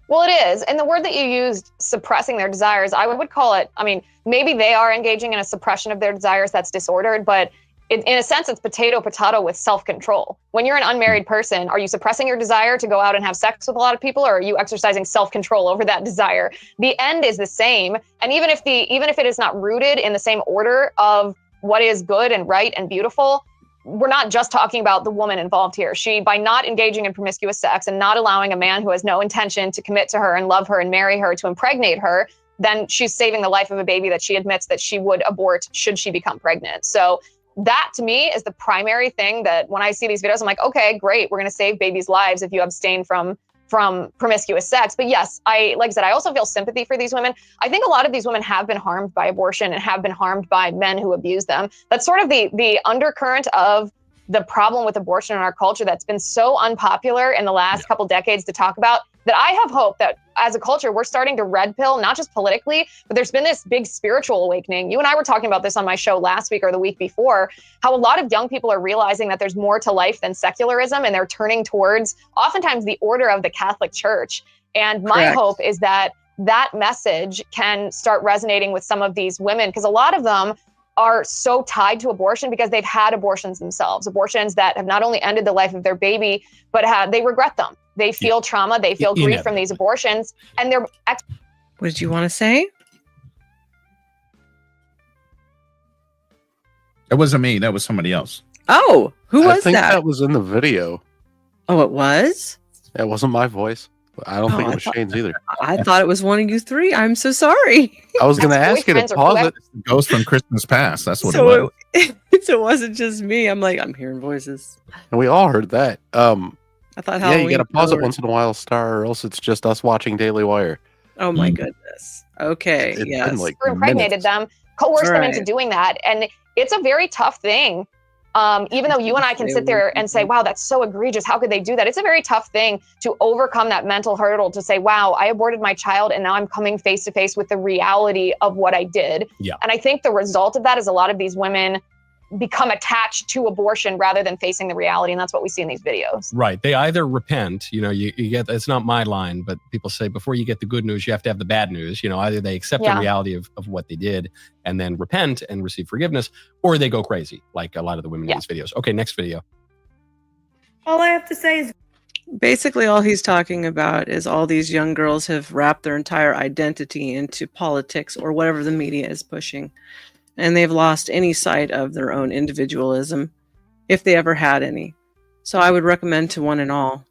Well, it is. And the word that you used, suppressing their desires, I would call it, I mean, maybe they are engaging in a suppression of their desires that's disordered, but in a sense, it's potato with self-control. When you're an unmarried person, are you suppressing your desire to go out and have sex with a lot of people, or are you exercising self-control over that desire? The end is the same. And even if it is not rooted in the same order of what is good and right and beautiful, we're not just talking about the woman involved here. She, by not engaging in promiscuous sex and not allowing a man who has no intention to commit to her and love her and marry her to impregnate her, then she's saving the life of a baby that she admits that she would abort should she become pregnant. So that to me is the primary thing that when I see these videos, I'm like, okay, great. We're going to save babies' lives if you abstain from promiscuous sex. But yes, like I said, I also feel sympathy for these women. I think a lot of these women have been harmed by abortion and have been harmed by men who abuse them. That's sort of the undercurrent of the problem with abortion in our culture that's been so unpopular in the last couple decades to talk about, that I have hope that as a culture, we're starting to red pill, not just politically, but there's been this big spiritual awakening. You and I were talking about this on my show last week or the week before, how a lot of young people are realizing that there's more to life than secularism, and they're turning towards oftentimes the order of the Catholic Church. And my hope is that that message can start resonating with some of these women, because a lot of them are so tied to abortion because they've had abortions themselves, abortions that have not only ended the life of their baby, but they regret them. They feel trauma, they feel grief from these abortions, and they're... What did you want to say? That wasn't me. That was somebody else. Oh, who was that? I think that was in the video. Oh, it was? It wasn't my voice. I don't think it was Shane's either. I thought it was one of you three. I'm so sorry. I was going to ask you to pause it. Ghost from Christmas Past. That's what it was. So it wasn't just me. I'm like, I'm hearing voices. And we all heard that. I thought Halloween. Yeah, you got to pause it once in a while, Star, or else it's just us watching Daily Wire. Oh my goodness. Okay. Yes. Impregnated them, coerced them into doing that. And it's a very tough thing. Even though you and I can sit there and say, wow, that's so egregious. How could they do that? It's a very tough thing to overcome that mental hurdle to say, wow, I aborted my child and now I'm coming face to face with the reality of what I did. Yeah. And I think the result of that is a lot of these women become attached to abortion rather than facing the reality. And that's what we see in these videos. Right. They either repent, you get, it's not my line, but people say before you get the good news, you have to have the bad news. Either they accept the reality of what they did and then repent and receive forgiveness, or they go crazy, like a lot of the women in these videos. Okay, next video. All I have to say is basically all he's talking about is all these young girls have wrapped their entire identity into politics or whatever the media is pushing. And they've lost any sight of their own individualism, if they ever had any. So I would recommend to one and all,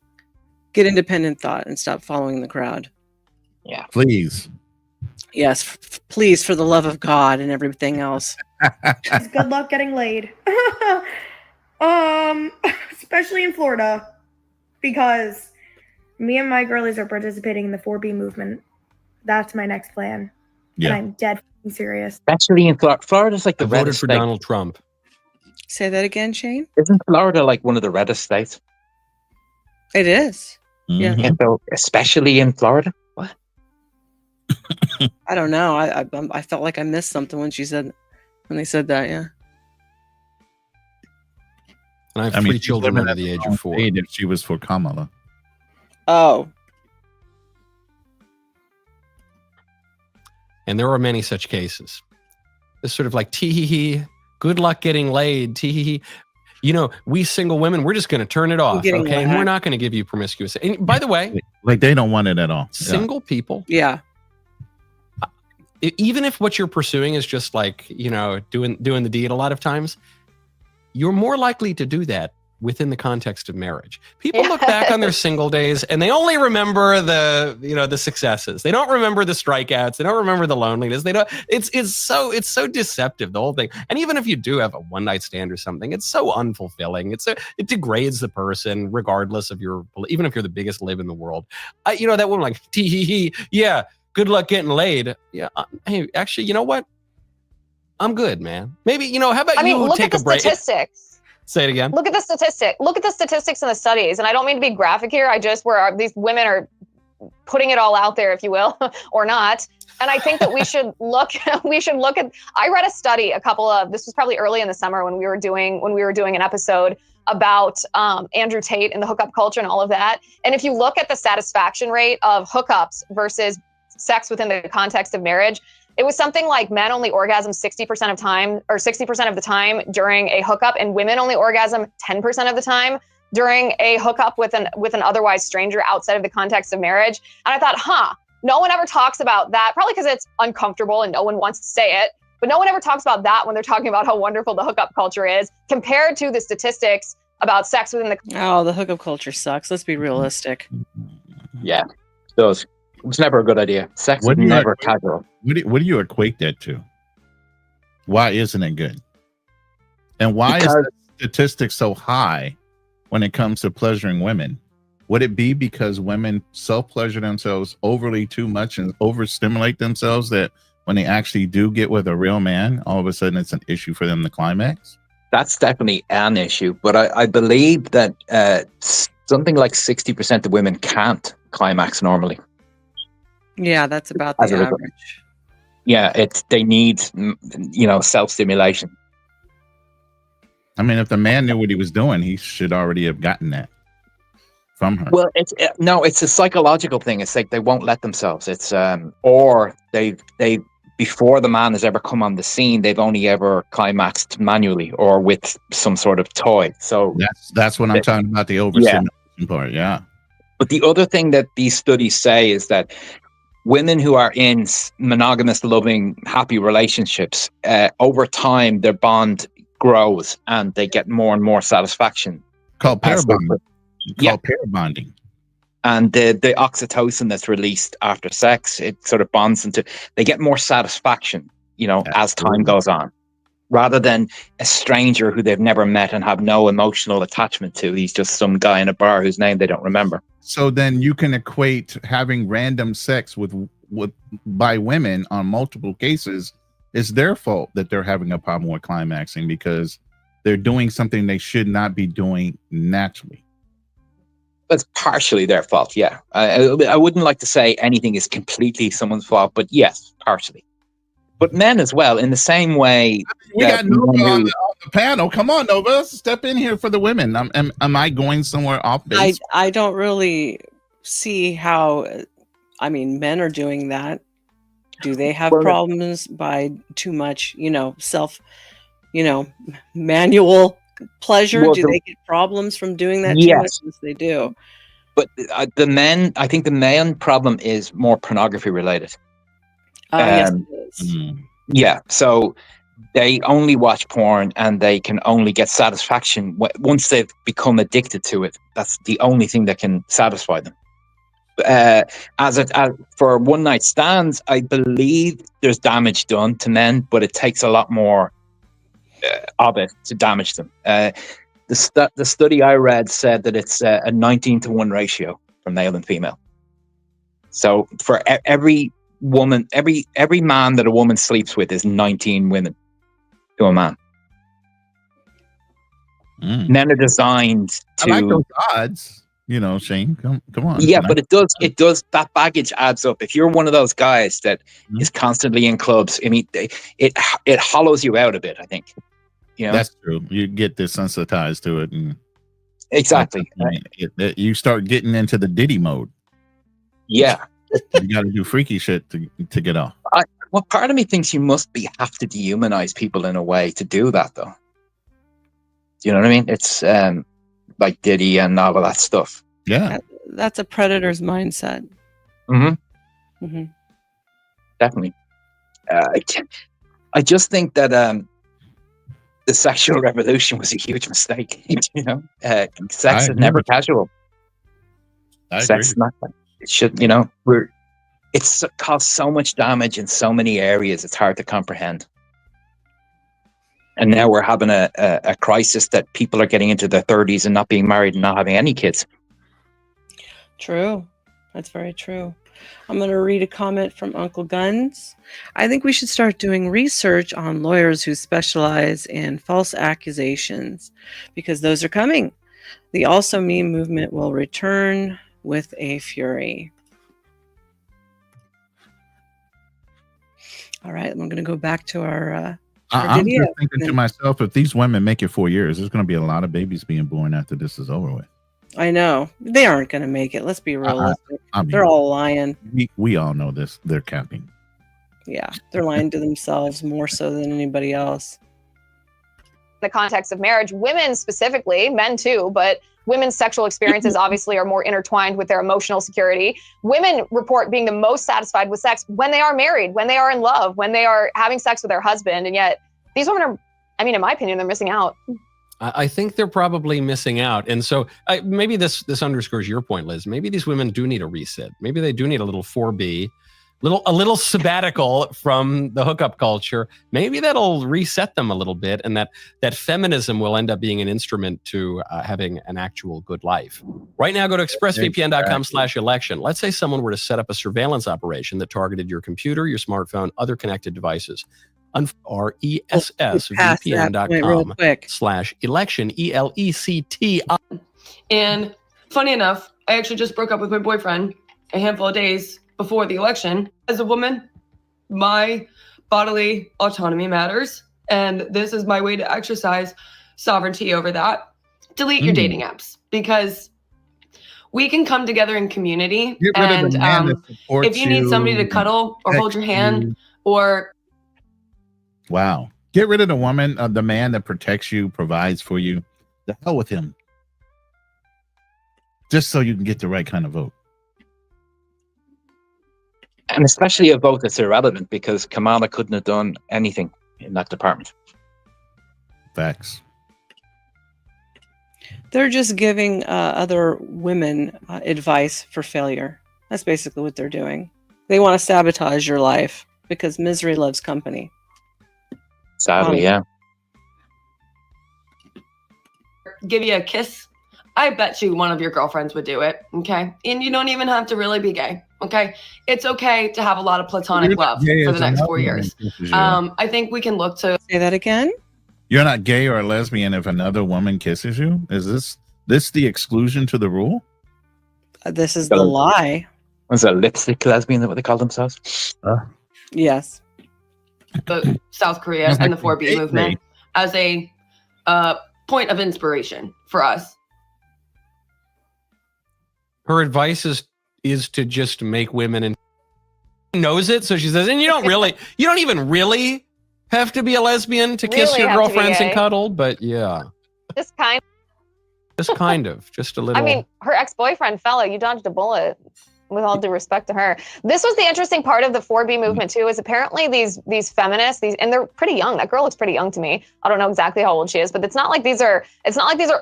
get independent thought and stop following the crowd. Yeah. Please. Yes, please, for the love of God and everything else. good luck getting laid. Especially in Florida, because me and my girlies are participating in the 4B movement. That's my next plan. Yeah. And I'm dead fucking serious. Especially in Florida. Florida's like the I voted reddest for state. Donald Trump. Say that again, Shane. Isn't Florida like one of the reddest states? It is. Yeah. And so, especially in Florida. What? I don't know. I felt like I missed something when they said that. Yeah. And I have 3 children under the age of 4. If she was for Kamala. Oh. And there are many such cases. It's sort of like, tee-hee-hee, good luck getting laid, tee-hee-hee. You know, we single women, we're just going to turn it off, okay? And we're not going to give you promiscuous. And by the way, like they don't want it at all. single people. Yeah. Even if what you're pursuing is just like, you know, doing the deed a lot of times, you're more likely to do that within the context of marriage. People look back on their single days and they only remember the successes. They don't remember the strikeouts. They don't remember the loneliness. They don't. It's so deceptive, the whole thing. And even if you do have a one night stand or something, it's so unfulfilling. It degrades the person regardless of even if you're the biggest lib in the world. That woman like tee hee hee. Yeah, good luck getting laid. Yeah, hey, actually, you know what? I'm good, man. Maybe how about you look take at a break? Statistics. Say it again. Look at the statistics and the studies. And I don't mean to be graphic here. Where these women are putting it all out there, if you will, or not. And I think that we should look at, I read a study this was probably early in the summer when we were doing an episode about Andrew Tate and the hookup culture and all of that. And if you look at the satisfaction rate of hookups versus sex within the context of marriage, it was something like men only orgasm 60% of time, or 60% of the time during a hookup, and women only orgasm 10% of the time during a hookup with an otherwise stranger outside of the context of marriage. And I thought, no one ever talks about that, probably because it's uncomfortable and no one wants to say it, but no one ever talks about that when they're talking about how wonderful the hookup culture is compared to the statistics about sex within the... Oh, the hookup culture sucks. Let's be realistic. Yeah, it does. It was never a good idea. Sex is never casual. What do you equate that to? Why isn't it good? And why is the statistics so high when it comes to pleasuring women? Would it be because women self-pleasure themselves overly too much and overstimulate themselves that when they actually do get with a real man, all of a sudden it's an issue for them to climax? That's definitely an issue. But I believe that something like 60% of women can't climax normally. Yeah, that's about the average. Yeah, they need, self-stimulation. I mean, if the man knew what he was doing, he should already have gotten that from her. Well, it's a psychological thing. It's like they won't let themselves. It's or they before the man has ever come on the scene, they've only ever climaxed manually or with some sort of toy. So that's what I'm talking about, the overstimulation part. Yeah. But the other thing that these studies say is that women who are in monogamous, loving, happy relationships, over time, their bond grows and they get more and more satisfaction. Called pair bonding. Pair bonding. And the oxytocin that's released after sex, it sort of bonds into, they get more satisfaction, as time goes on. Rather than a stranger who they've never met and have no emotional attachment to. He's just some guy in a bar whose name they don't remember. So then you can equate having random sex by women on multiple cases is their fault that they're having a problem with climaxing because they're doing something they should not be doing naturally. That's partially their fault, yeah. I wouldn't like to say anything is completely someone's fault, but yes, partially. But men as well, in the same way. We got Nova on the panel. Come on, Nova, step in here for the women. Am I going somewhere off base? I don't really see how. I mean, men are doing that. Do they have problems by too much, manual pleasure? Do they get problems from doing that too much? Yes, they do. But I think the man problem is more pornography related. Yes, it is. Yeah, so they only watch porn and they can only get satisfaction once they've become addicted to it. That's the only thing that can satisfy them. For one night stands, I believe there's damage done to men, but it takes a lot more of it to damage them. The study I read said that it's a 19-to-1 ratio for male and female. So for every woman, every man that a woman sleeps with is 19 women to a man. Men are designed to. I like those odds, Shane. Come on. Yeah, but it does. That baggage adds up. If you're one of those guys that is constantly in clubs, I mean, it hollows you out a bit, I think. That's true. You get desensitized to it, and exactly, you start getting into the Diddy mode. Yeah, you got to do freaky shit to get off. Well, part of me thinks you must have to dehumanize people in a way to do that, though. You know what I mean? It's like Diddy and all of that stuff. Yeah, that's a predator's mindset. Definitely. I just think that the sexual revolution was a huge mistake. Sex is never casual. Sex is not. It should. It's caused so much damage in so many areas. It's hard to comprehend. And now we're having a crisis that people are getting into their 30s and not being married and not having any kids. True. That's very true. I'm going to read a comment from Uncle Guns. I think we should start doing research on lawyers who specialize in false accusations because those are coming. The Also Me movement will return with a fury. All right, I'm going to go back to our I'm video. just thinking to myself, if these women make it 4 years, there's going to be a lot of babies being born after this is over with. I know. They aren't going to make it. Let's be realistic. They're all lying. We all know this. They're capping. Yeah, they're lying to themselves more so than anybody else. In the context of marriage, women specifically, men too, but women's sexual experiences obviously are more intertwined with their emotional security. Women report being the most satisfied with sex when they are married, when they are in love, when they are having sex with their husband. And yet these women are, I mean, in my opinion, they're missing out. I think they're probably missing out. And so maybe this underscores your point, Liz. Maybe these women do need a reset. Maybe they do need a little 4B, a little sabbatical from the hookup culture. Maybe that'll reset them a little bit, and that feminism will end up being an instrument to having an actual good life. Right now, go to expressvpn.com/election. Let's say someone were to set up a surveillance operation that targeted your computer, your smartphone, other connected devices. RESSVPN.com/election, ELECTI. And funny enough, I actually just broke up with my boyfriend a handful of days before the election. As a woman, my bodily autonomy matters, and this is my way to exercise sovereignty over that. Delete your dating apps, because we can come together in community, and if you need somebody to cuddle or hold your hand or wow. Get rid of the woman, the man that protects you, provides for you. The hell with him. Just so you can get the right kind of vote. And especially a vote that's irrelevant, because Kamala couldn't have done anything in that department. Facts. They're just giving other women advice for failure. That's basically what they're doing. They want to sabotage your life because misery loves company. Sadly, yeah. give you a kiss, I bet you one of your girlfriends would do it, okay? And you don't even have to really be gay, okay? It's okay to have a lot of platonic love for the next 4 years. I think we can look to... Say that again? You're not gay or lesbian if another woman kisses you? Is this the exclusion to the rule? This is the lie. Was it a lipstick lesbian, that what they call themselves? Yes. The South Korea and the 4B movement as a point of inspiration for us. Her advice is to just make women and knows it. So she says, and you don't even really have to be a lesbian to kiss your girlfriends and cuddle, but yeah. Just kind of. Just a little. I mean, her ex-boyfriend fella, you dodged a bullet, with all due respect to her. This was the interesting part of the 4B movement too, is apparently these feminists, and they're pretty young. That girl looks pretty young to me. I don't know exactly how old she is, but it's not like these are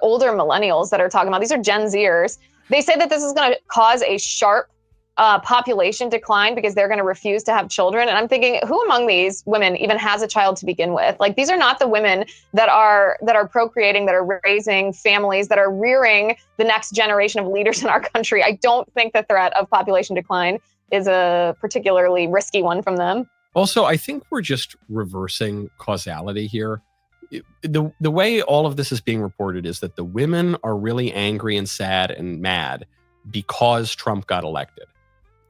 older millennials that are talking about. These are Gen Zers. They say that this is going to cause a sharp population decline because they're going to refuse to have children. And I'm thinking, who among these women even has a child to begin with? Like, these are not the women that are procreating, that are raising families, that are rearing the next generation of leaders in our country. I don't think the threat of population decline is a particularly risky one from them. Also, I think we're just reversing causality here. The way all of this is being reported is that the women are really angry and sad and mad because Trump got elected.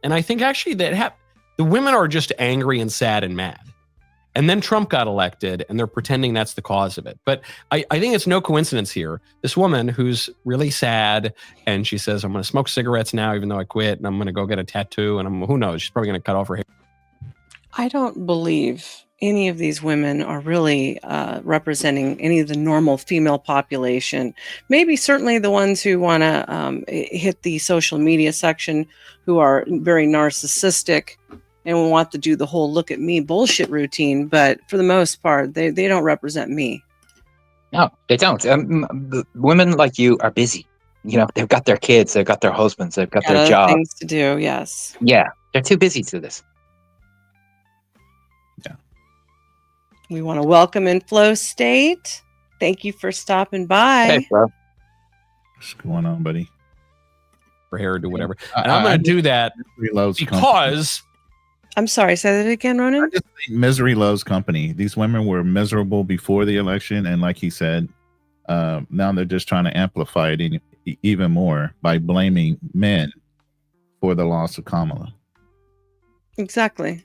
And I think actually that the women are just angry and sad and mad. And then Trump got elected and they're pretending that's the cause of it. But I think it's no coincidence here. This woman who's really sad and she says, I'm going to smoke cigarettes now, even though I quit, and I'm going to go get a tattoo. And who knows, she's probably going to cut off her hair. I don't believe any of these women are really representing any of the normal female population. Maybe certainly the ones who want to hit the social media section, who are very narcissistic and want to do the whole look at me bullshit routine. But for the most part, they don't represent me. No, they don't. The women like you are busy. You know, they've got their kids, they've got their husbands, they've got their jobs. Things to do, yes. Yeah, they're too busy to do this. We want to welcome in Flow State. Thank you for stopping by. Hey, bro. What's going on, buddy? For hair, do whatever. And I'm going to do that because... I'm sorry, say that again, Ronin? I just think misery loves company. These women were miserable before the election. And like he said, now they're just trying to amplify it even more by blaming men for the loss of Kamala. Exactly.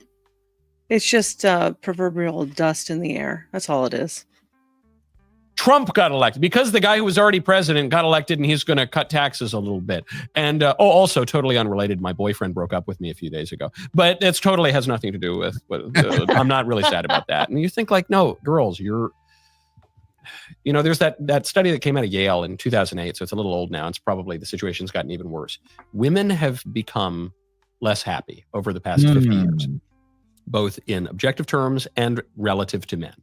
It's just proverbial dust in the air. That's all it is. Trump got elected because the guy who was already president got elected, and he's going to cut taxes a little bit. And also totally unrelated, my boyfriend broke up with me a few days ago, but it's totally has nothing to do with I'm not really sad about that. And you think like, no, girls, there's that study that came out of Yale in 2008. So it's a little old now. It's probably the situation's gotten even worse. Women have become less happy over the past 50 years, both in objective terms and relative to men.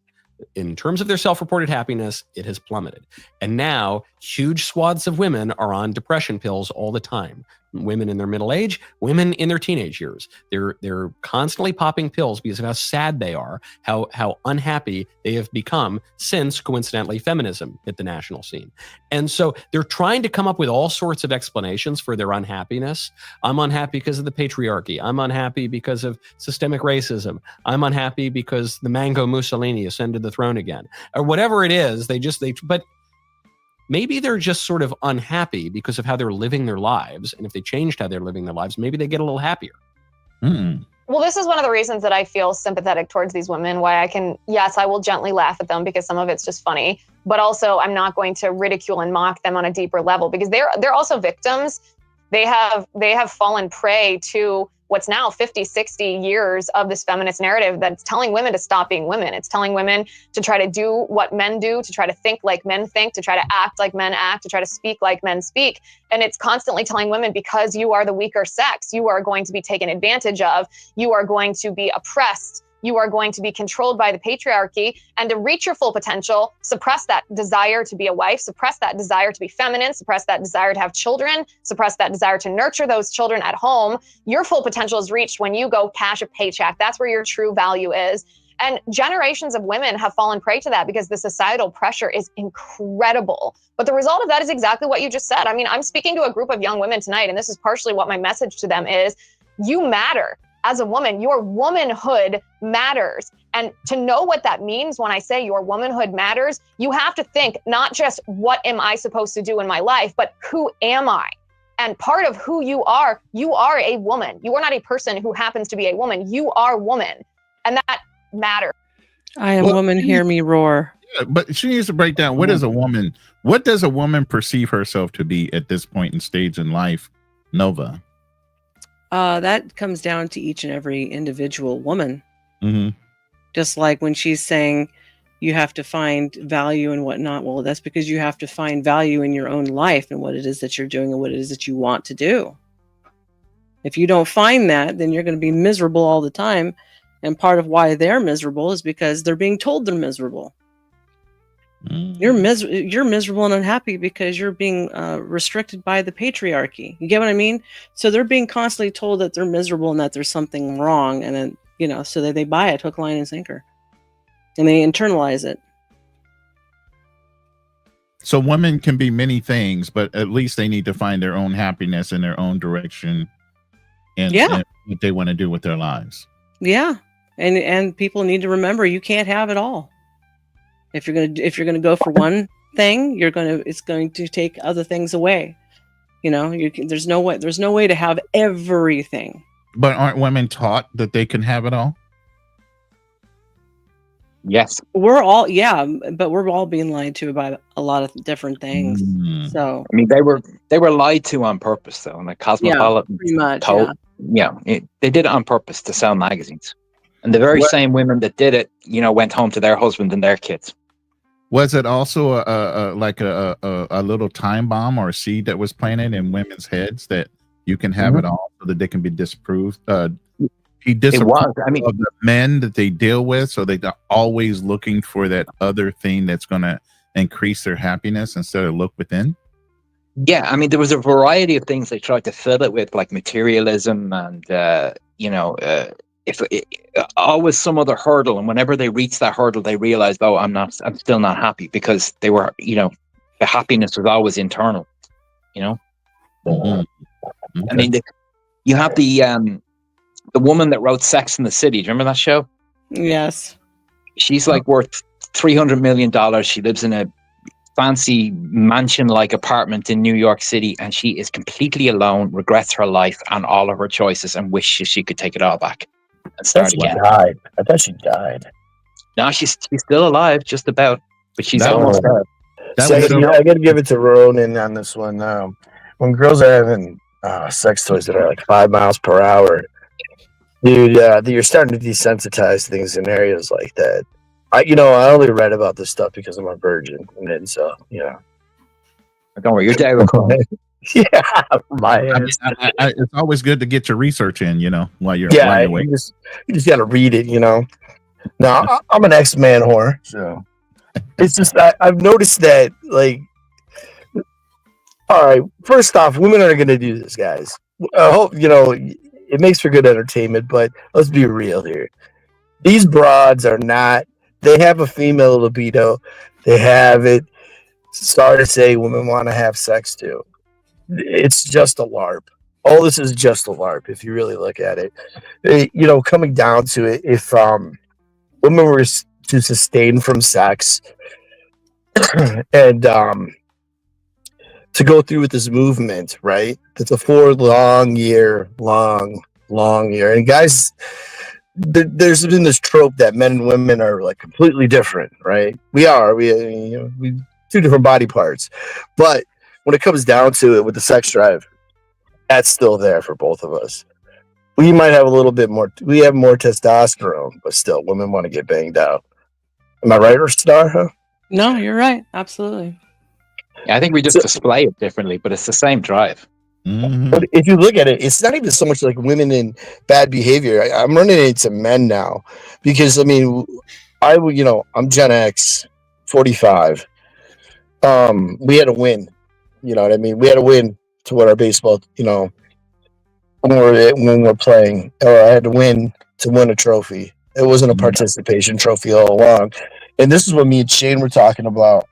In terms of their self-reported happiness, it has plummeted. And now huge swaths of women are on depression pills all the time. Women in their middle age, women in their teenage years. They're constantly popping pills because of how sad they are, how unhappy they have become since, coincidentally, feminism hit the national scene. And so they're trying to come up with all sorts of explanations for their unhappiness. I'm unhappy because of the patriarchy. I'm unhappy because of systemic racism. I'm unhappy because the Mango Mussolini ascended the throne again. Or whatever it is, but maybe they're just sort of unhappy because of how they're living their lives. And if they changed how they're living their lives, maybe they get a little happier. Well, this is one of the reasons that I feel sympathetic towards these women, why I will gently laugh at them because some of it's just funny, but also I'm not going to ridicule and mock them on a deeper level because they're also victims. They have fallen prey to what's now 50, 60 years of this feminist narrative that's telling women to stop being women. It's telling women to try to do what men do, to try to think like men think, to try to act like men act, to try to speak like men speak. And it's constantly telling women, because you are the weaker sex, you are going to be taken advantage of, you are going to be oppressed, you are going to be controlled by the patriarchy, and to reach your full potential, suppress that desire to be a wife, suppress that desire to be feminine, suppress that desire to have children, suppress that desire to nurture those children at home. Your full potential is reached when you go cash a paycheck. That's where your true value is. And generations of women have fallen prey to that because the societal pressure is incredible. But the result of that is exactly what you just said. I mean, I'm speaking to a group of young women tonight, and this is partially what my message to them is: you matter. As a woman, your womanhood matters. And to know what that means when I say your womanhood matters, you have to think not just what am I supposed to do in my life, but who am I? And part of who you are a woman. You are not a person who happens to be a woman. You are woman. And that matters. I am woman, hear me roar. Yeah, but she needs to break down what does a woman perceive herself to be at this point in stage in life, Nova? That comes down to each and every individual woman. Mm-hmm. Just like when she's saying you have to find value and whatnot. Well, that's because you have to find value in your own life and what it is that you're doing and what it is that you want to do. If you don't find that, then you're going to be miserable all the time. And part of why they're miserable is because they're being told they're miserable. You're miserable and unhappy because you're being restricted by the patriarchy. You get what I mean? So they're being constantly told that they're miserable and that there's something wrong, and then so that they buy it hook, line, and sinker, and they internalize it. So women can be many things, but at least they need to find their own happiness in their own direction, and what they want to do with their lives. Yeah, and people need to remember you can't have it all. If you're gonna go for one thing, it's going to take other things away. There's no way to have everything. But aren't women taught that they can have it all? Yes, but we're all being lied to about a lot of different things. So I mean, they were lied to on purpose, though. And the Cosmopolitan, pretty much, they did it on purpose to sell magazines. And the very same women that did it, went home to their husband and their kids. Was it also a little time bomb or a seed that was planted in women's heads that you can have it all, so that they can be disapproved? He disapproved of the men that they deal with, so they're always looking for that other thing that's going to increase their happiness instead of look within. Yeah, I mean, there was a variety of things they tried to fill it with, like materialism and if always some other hurdle, and whenever they reached that hurdle, they realized, I'm still not happy, because they were, the happiness was always internal. Okay. I mean, you have the woman that wrote Sex in the City. Do you remember that show? Yes. She's like worth $300 million. She lives in a fancy mansion-like apartment in New York City, and she is completely alone, regrets her life and all of her choices, and wishes she could take it all back and start again. I thought she died. No, she's still alive, just about, but she's almost dead. I got to give it to Ronin on this one. When girls are having sex toys that are like 5 miles per hour, dude, you're starting to desensitize things in areas like that. I only read about this stuff because I'm a virgin, and so don't worry, your day will come. Yeah, my ass. It's always good to get your research in, while you're you just got to read it, Now, I'm an ex-man whore, so it's just I've noticed that, like, all right, first off, women are going to do this, guys. I hope it makes for good entertainment, but let's be real here. These broads are not. They have a female libido. They have it. Sorry to say, women want to have sex too. It's just a LARP. All this is just a LARP, if you really look at it. Coming down to it, if women were to sustain from sex and to go through with this movement, right? It's a 4 long year. And guys, there's been this trope that men and women are like completely different, right? We two different body parts, but when it comes down to it with the sex drive, that's still there for both of us. We might have a little bit more, we have more testosterone, but still women want to get banged out. Am I right, or Star? Huh? No, you're right. Absolutely. Yeah, I think we just display it differently, but it's the same drive. Mm-hmm. But if you look at it, it's not even so much like women in bad behavior. I'm running into men now because I'm Gen X, 45. We had to win. You know what I mean? We had to win to win our baseball. When we're playing, or I had to win to win a trophy. It wasn't a participation trophy all along. And this is what me and Shane were talking about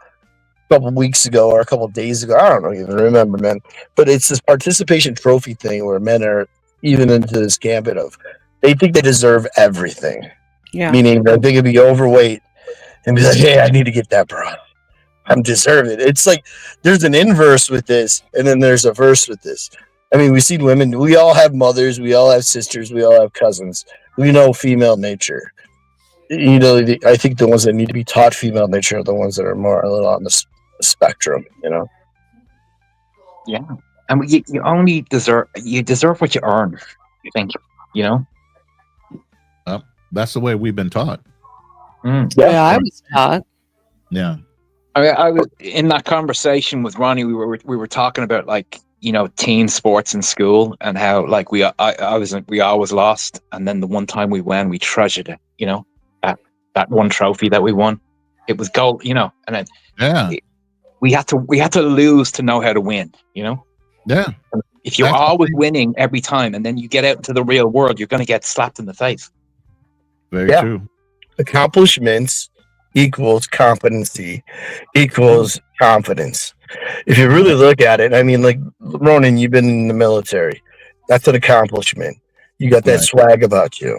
a couple weeks ago or a couple days ago. I don't even remember, man. But it's this participation trophy thing where men are even into this gambit of they think they deserve everything. Yeah. Meaning that they could be overweight and be like, hey, I need to get that, bro. I'm deserving. It's like there's an inverse with this, and then there's a verse with this. I mean, we've seen women. We all have mothers. We all have sisters. We all have cousins. We know female nature. I think the ones that need to be taught female nature are the ones that are more a little on the spectrum. Yeah, and you only deserve what you earn. I think that's the way we've been taught. Yeah, I was taught. Yeah. I was in that conversation with Ronnie. We were talking about team sports in school and how we always lost, and then the one time we won, we treasured it. That one trophy that we won, It was gold, you know, and Yeah. we had to lose to know how to win, you know? Yeah. If you're always winning every time and then you get out into the real world, you're going to get slapped in the face. Very true. Accomplishments equals competency equals confidence. If you really look at it, I mean, like Ronin, you've been in the military. That's an accomplishment. You got that swag about you.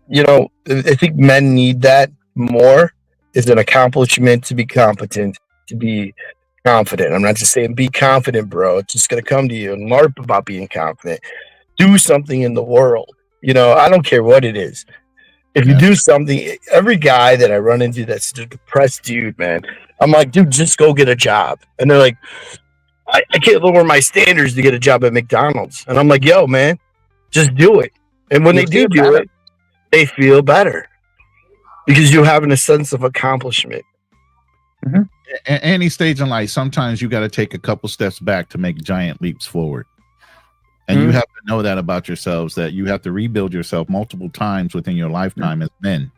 You know, I think men need that more. Is an accomplishment to be competent, to be confident. I'm not just saying be confident, bro. It's just gonna come to you and LARP about being confident. Do something in the world. You know, I don't care what it is. If you do something, every guy that I run into that's a depressed dude, man, I'm like, dude, just go get a job. And they're like, I can't lower my standards to get a job at McDonald's. And I'm like, yo, man, just do it. And when they do it, they feel better because you're having a sense of accomplishment. At any stage in life, sometimes you got to take a couple steps back to make giant leaps forward. And you have to know that about yourselves, that you have to rebuild yourself multiple times within your lifetime as men,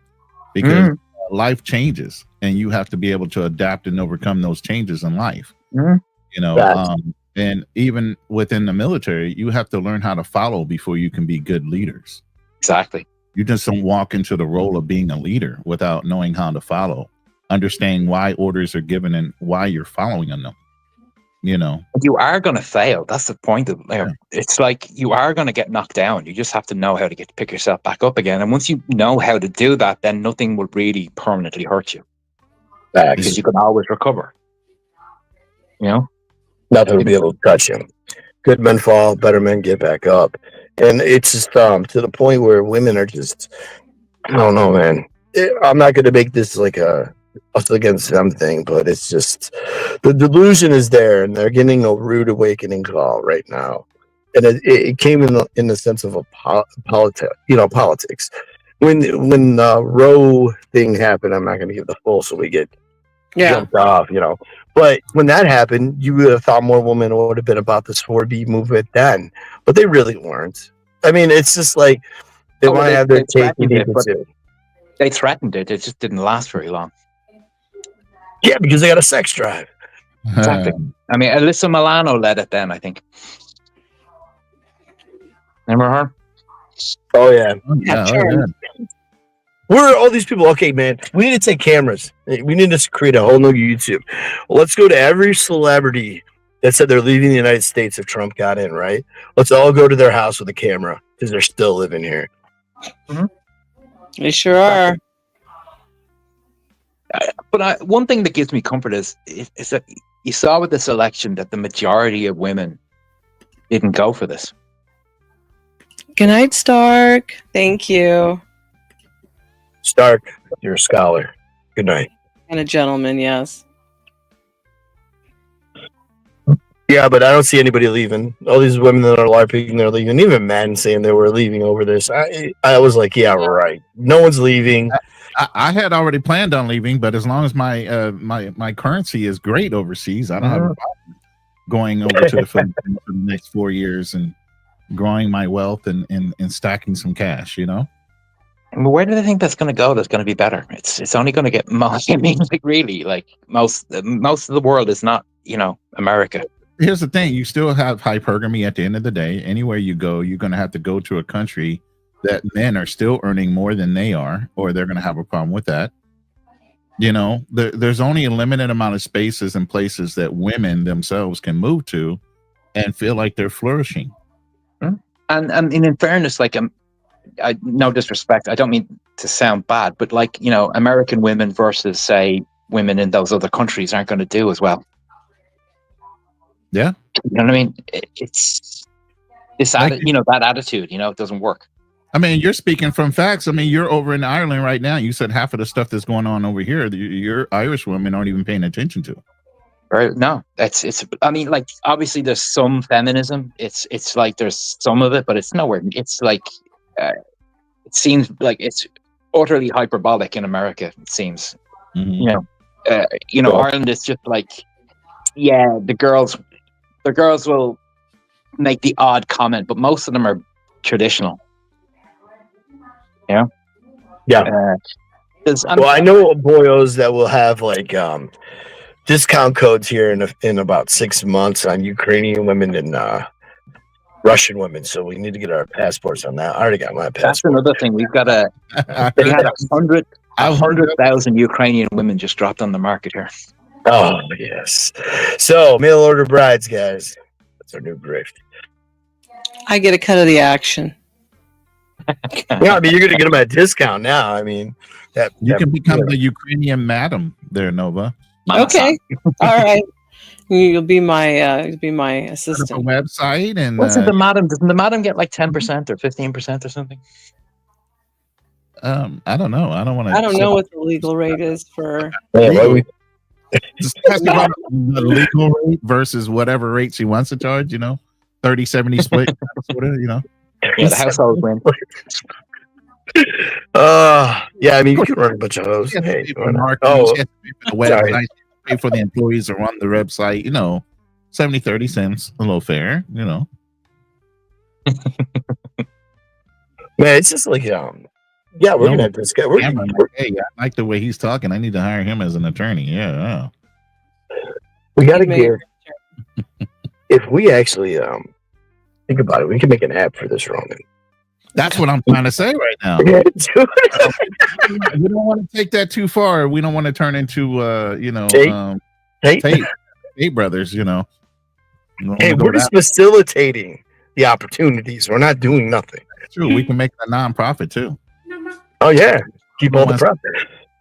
because life changes and you have to be able to adapt and overcome those changes in life. You know, and even within the military, you have to learn how to follow before you can be good leaders. Exactly. You just don't walk into the role of being a leader without knowing how to follow, understanding why orders are given and why you're following them. You know, you are going to fail. That's the point of it. It's like you are going to get knocked down. You just have to know how to pick yourself back up again. And once you know how to do that, then nothing will really permanently hurt you because you can always recover. You know, nothing will be able to touch him. Good men fall, better men get back up. And it's just to the point where women are just, I don't know, man. I'm not going to make this like a us against them thing, but it's just the delusion is there, and they're getting a rude awakening call right now. And it came in the sense of a politics. When Roe thing happened, I'm not going to give the full, so we get jumped off, you know. But when that happened, you would have thought more women would have been about this 4B movement then, but they really weren't. I mean, it's just like they want to have their cake and eat it too. They threatened it. It just didn't last very long. Yeah, because they got a sex drive. Exactly. I mean, Alyssa Milano led it then, I think. Remember her? Oh, yeah. Yeah. Where are all these people? Okay, man, we need to take cameras. We need to create a whole new YouTube. Well, let's go to every celebrity that said they're leaving the United States if Trump got in, right? Let's all go to their house with a camera because they're still living here. They sure are. But one thing that gives me comfort is that you saw with this election that the majority of women didn't go for this. Good night, Stark. Thank you. Stark, you're a scholar. Good night. And a gentleman, yes. Yeah, but I don't see anybody leaving. All these women that are LARPing, they're leaving. Even men saying they were leaving over this. I was like, yeah, right. No one's leaving. I had already planned on leaving, but as long as my currency is great overseas, I don't have a problem going over to the Philippines for the next 4 years and growing my wealth and stacking some cash, you know? And where do they think that's going to go? That's going to be better. It's only going to get most. I mean, like really, like most of the world is not, you know, America. Here's the thing: you still have hypergamy at the end of the day. Anywhere you go, you're going to have to go to a country that men are still earning more than they are, or they're going to have a problem with that. You know, there's only a limited amount of spaces and places that women themselves can move to and feel like they're flourishing. And in fairness, like no disrespect, I don't mean to sound bad, but like, you know, American women versus say women in those other countries aren't going to do as well. Yeah, you know what I mean. It's this, you know, that attitude. You know, it doesn't work. I mean, you're speaking from facts. I mean, you're over in Ireland right now. You said half of the stuff that's going on over here, your Irish women aren't even paying attention to. Right? No, it's. I mean, like obviously there's some feminism. It's like there's some of it, but it's nowhere. It's like it seems like it's utterly hyperbolic in America. It seems. You know, Ireland is just like, yeah, the girls will make the odd comment, but most of them are traditional. Yeah. Well, I know boyos that will have like discount codes here in about 6 months on Ukrainian women and Russian women. So we need to get our passports on that. I already got my That's passport. another thing. We've got they had 100,000 Ukrainian women just dropped on the market here. Oh yes. So mail order brides, guys. That's our new grift. I get a cut of the action. Yeah, I mean you're gonna get them at discount now. I mean you can become the Ukrainian madam there, Nova. Okay. All right. You'll be my assistant. A website and what's it? The madam doesn't the madam get like 10% or 15% or something? I don't know. I don't want to. I don't know what the legal rate is for. Just talk about the legal rate versus whatever rate she wants to charge. 30-70 split. Yeah, the household win. Yeah, I mean you can run a bunch of those. Hey, She has to pay for the website, pay for the employees to run the website. 70-30 cents, a little fair. Man, it's just like yeah, we're gonna have this guy. Hey, I like the way he's talking. I need to hire him as an attorney. Yeah. We gotta get. If we actually think about it, we can make an app for this, Ronin. That's what I'm trying to say right now. We don't want to take that too far. We don't want to turn into Tate brothers. Hey, we're just facilitating the opportunities. We're not doing nothing. True. We can make a nonprofit too. Oh yeah, keep all the profit.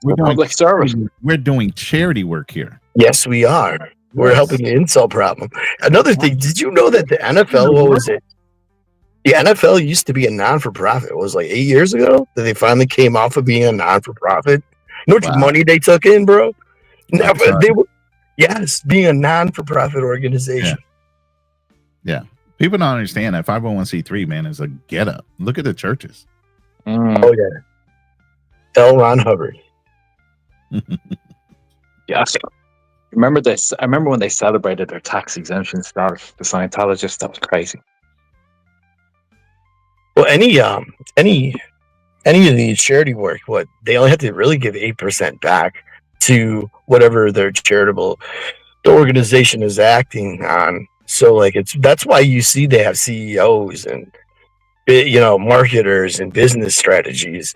We're doing public service. We're doing charity work here. Yes, we are. We're helping the insult problem. Another thing, did you know that the NFL, what was it? The NFL used to be a non-for-profit. It was like 8 years ago that they finally came off of being a non-for-profit. You know how much money they took in, bro? Never, they were, being a non-for-profit organization. Yeah. People don't understand that 501c3, man, is a get up. Look at the churches. Oh, yeah. L. Ron Hubbard. Yes. Remember this? I remember when they celebrated their tax exemption status, the Scientologists. That was crazy. Well, any of the charity work, they only have to really give 8% back to whatever their charitable organization is acting on. So that's why you see they have CEOs and marketers and business strategies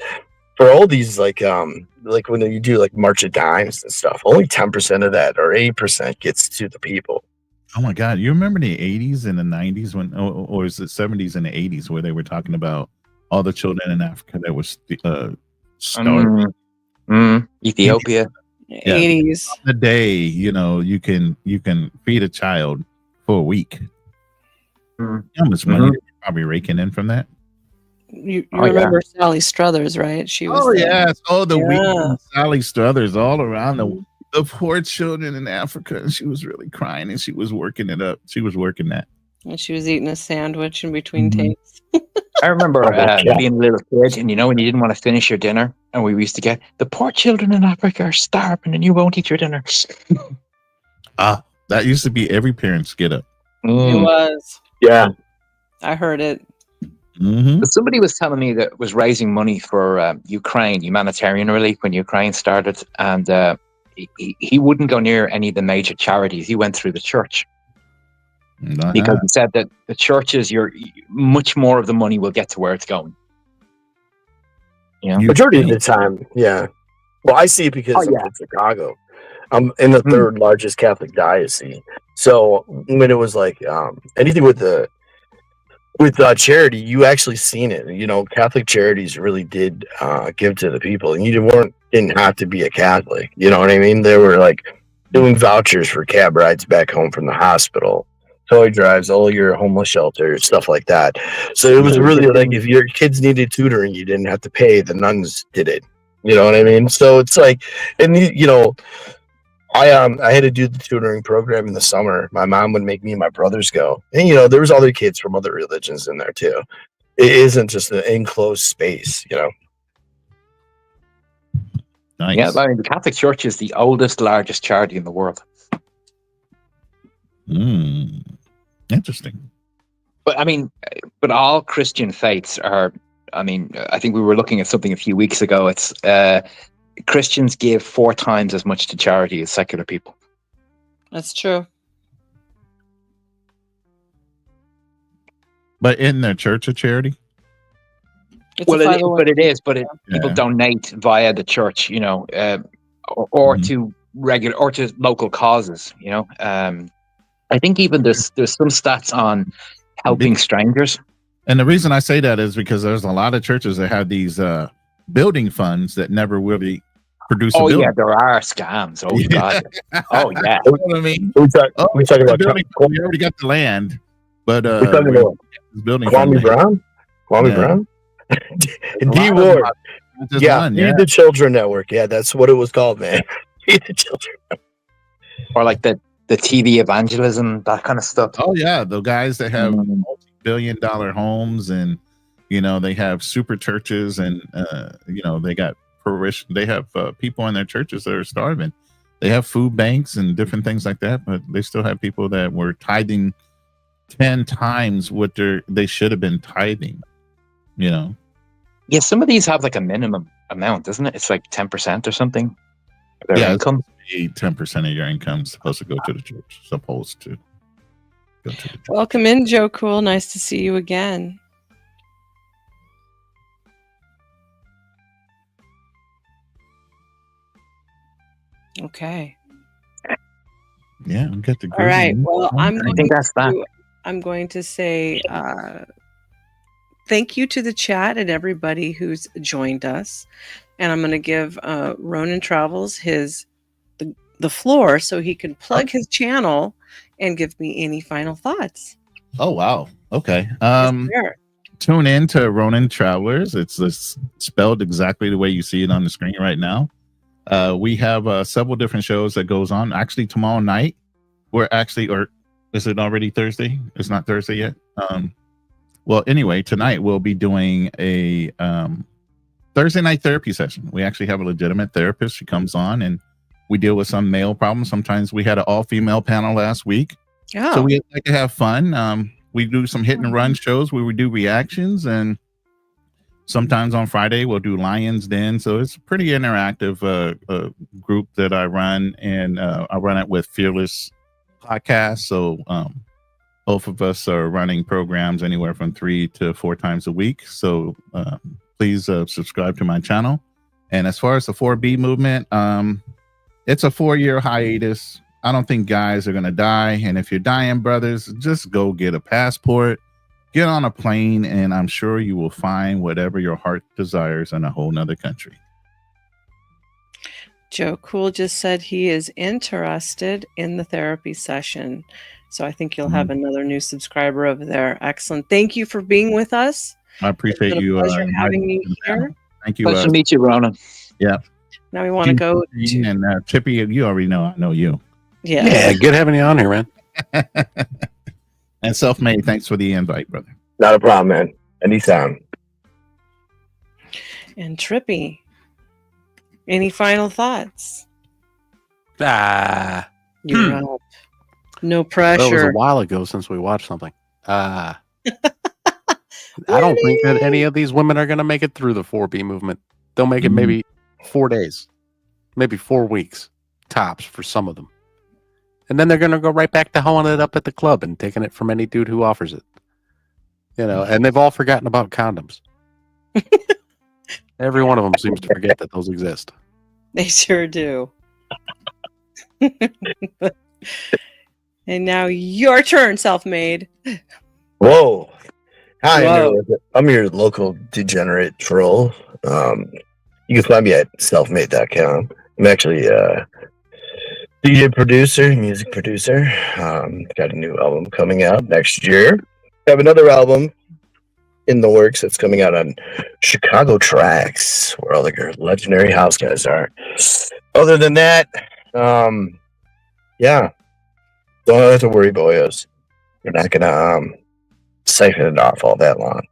for all these like when you do like March of Dimes and stuff. Only 10% of that or 8% gets to the people. Oh my God! You remember the 80s and the 90s when, or is it 70s and the 80s where they were talking about all the children in Africa that was starving? Ethiopia. 80s. The day you can feed a child for a week. How much money are you probably raking in from that? You remember Sally Struthers, right? She was. The week Sally Struthers all around the poor children in Africa, and she was really crying, and she was working it up. She was working that. And she was eating a sandwich in between takes. I remember being a little kid, and when you didn't want to finish your dinner, and we used to get, the poor children in Africa are starving, and you won't eat your dinner. That used to be every parent's get up. It was. Yeah. I heard it. Somebody was telling me that was raising money for Ukraine, humanitarian relief when Ukraine started, and he wouldn't go near any of the major charities. He went through the church because he said that the churches, much more of the money will get to where it's going. Majority of the time, yeah. Well, I see it because I'm in Chicago. I'm in the third largest Catholic diocese. So when it was like anything with charity, you actually seen it. Catholic charities really did give to the people, and you didn't have to be a Catholic. You know what I mean? They were like doing vouchers for cab rides back home from the hospital, toy drives, all your homeless shelters, stuff like that. So it was really like if your kids needed tutoring, you didn't have to pay. The nuns did it. You know what I mean? So it's like, and I had to do the tutoring program in the summer. My mom would make me and my brothers go. And, there was other kids from other religions in there too. It isn't just an enclosed space, Nice. Yeah, the Catholic Church is the oldest, largest charity in the world. Interesting. But all Christian faiths are, I think we were looking at something a few weeks ago. It's Christians give 4 times as much to charity as secular people. That's true. But in their church a charity? Well, but it is. But people donate via the church, you know, or to regular or to local causes. You know, I think even there's some stats on helping strangers. And the reason I say that is because there's a lot of churches that have these building funds that never really produce. Oh a building. yeah, there are scams. Oh god. Oh yeah. You know what I mean? We talking about building, we already got the land, but we talking about building Kwame fund. Brown. Kwame Brown. D Ward. Yeah, Feed the Children Network. Yeah, that's what it was called, man. Feed the Children. Or like the TV evangelism, that kind of stuff. Oh yeah, the guys that have multi-billion-dollar homes, and you know they have super churches, and you know they got they have people in their churches that are starving. They have food banks and different things like that, but they still have people that were tithing 10 times what they should have been tithing. You know. Yeah, some of these have like a minimum amount, doesn't it? It's like 10% or something. Of their income. 10% of your income is supposed to go to the church. Supposed to go to the church. Welcome in, Joe Cool. Nice to see you again. Okay. Yeah, I'm get the. All right. Well, I'm I'm going to say thank you to the chat and everybody who's joined us, and I'm going to give Ronin Travels the floor so he can plug his channel and give me any final thoughts. Oh wow. Okay. Yes, tune in to Ronin Travelers. It's spelled exactly the way you see it on the screen right now. We have several different shows that goes on. Actually, tomorrow night, or is it already Thursday? It's not Thursday yet. Well, anyway, tonight we'll be doing a Thursday night therapy session. We actually have a legitimate therapist. She comes on and we deal with some male problems. Sometimes we had an all-female panel last week. Oh. So we like to have fun. We do some hit and run shows where we do reactions, and sometimes on Friday we'll do Lions Den. So it's a pretty interactive group that I run, and I run it with Fearless Podcast. So both of us are running programs anywhere from 3 to 4 times a week. So please subscribe to my channel. And as far as the 4B movement, it's a 4-year hiatus. I don't think guys are going to die. And if you're dying, brothers, just go get a passport, get on a plane, and I'm sure you will find whatever your heart desires in a whole nother country. Joe Cool just said he is interested in the therapy session. So I think you'll have another new subscriber over there. Excellent. Thank you for being with us. I appreciate you. Pleasure having me here. Thank you. Pleasure to meet you, Ronan. Yeah. Now we want to go to... And Chippy, you already know I know you. Yeah. Good having you on here, man. And Self-Made, thanks for the invite, brother. Not a problem, man. Anytime. And Trippy, any final thoughts? You're up. No pressure. Well, it was a while ago since we watched something. I don't think that any of these women are going to make it through the 4B movement. They'll make it maybe 4 days, maybe 4 weeks tops for some of them. And then they're going to go right back to hoeing it up at the club and taking it from any dude who offers it. You know, and they've all forgotten about condoms. Every one of them seems to forget that those exist. They sure do. And now your turn, Self-Made. Whoa. Hi, I'm your local degenerate troll. You can find me at selfmade.com. I'm actually a DJ producer, music producer. Got a new album coming out next year. Have another album in the works that's coming out on Chicago Tracks, where all the legendary house guys are. Other than that, yeah, don't have to worry, boyos. You're not gonna siphon it off all that long.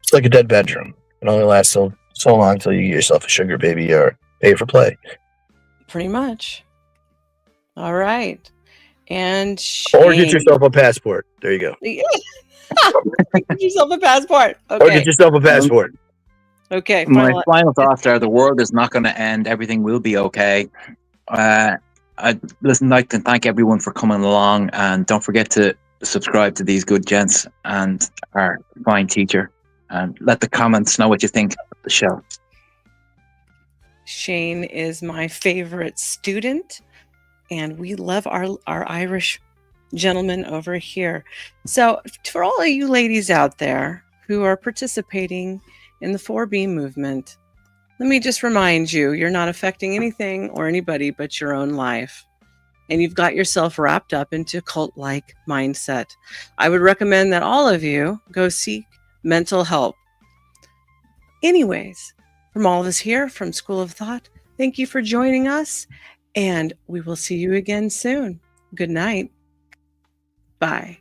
It's like a dead bedroom. It only lasts so long until you get yourself a sugar baby or pay for play. Pretty much. All right. And or get yourself a passport. There you go. Get yourself a passport. Okay. Or get yourself a passport. Okay. My final thoughts are: the world is not going to end. Everything will be okay. I'd like to thank everyone for coming along, and don't forget to subscribe to these good gents and our fine teacher, and let the comments know what you think of the show. Shane is my favorite student, and we love our Irish gentleman over here. So for all of you ladies out there who are participating in the 4B movement, let me just remind you, you're not affecting anything or anybody but your own life. And you've got yourself wrapped up into cult-like mindset. I would recommend that all of you go seek mental help. Anyways, from all of us here from School of Thought, thank you for joining us, and we will see you again soon. Good night. Bye.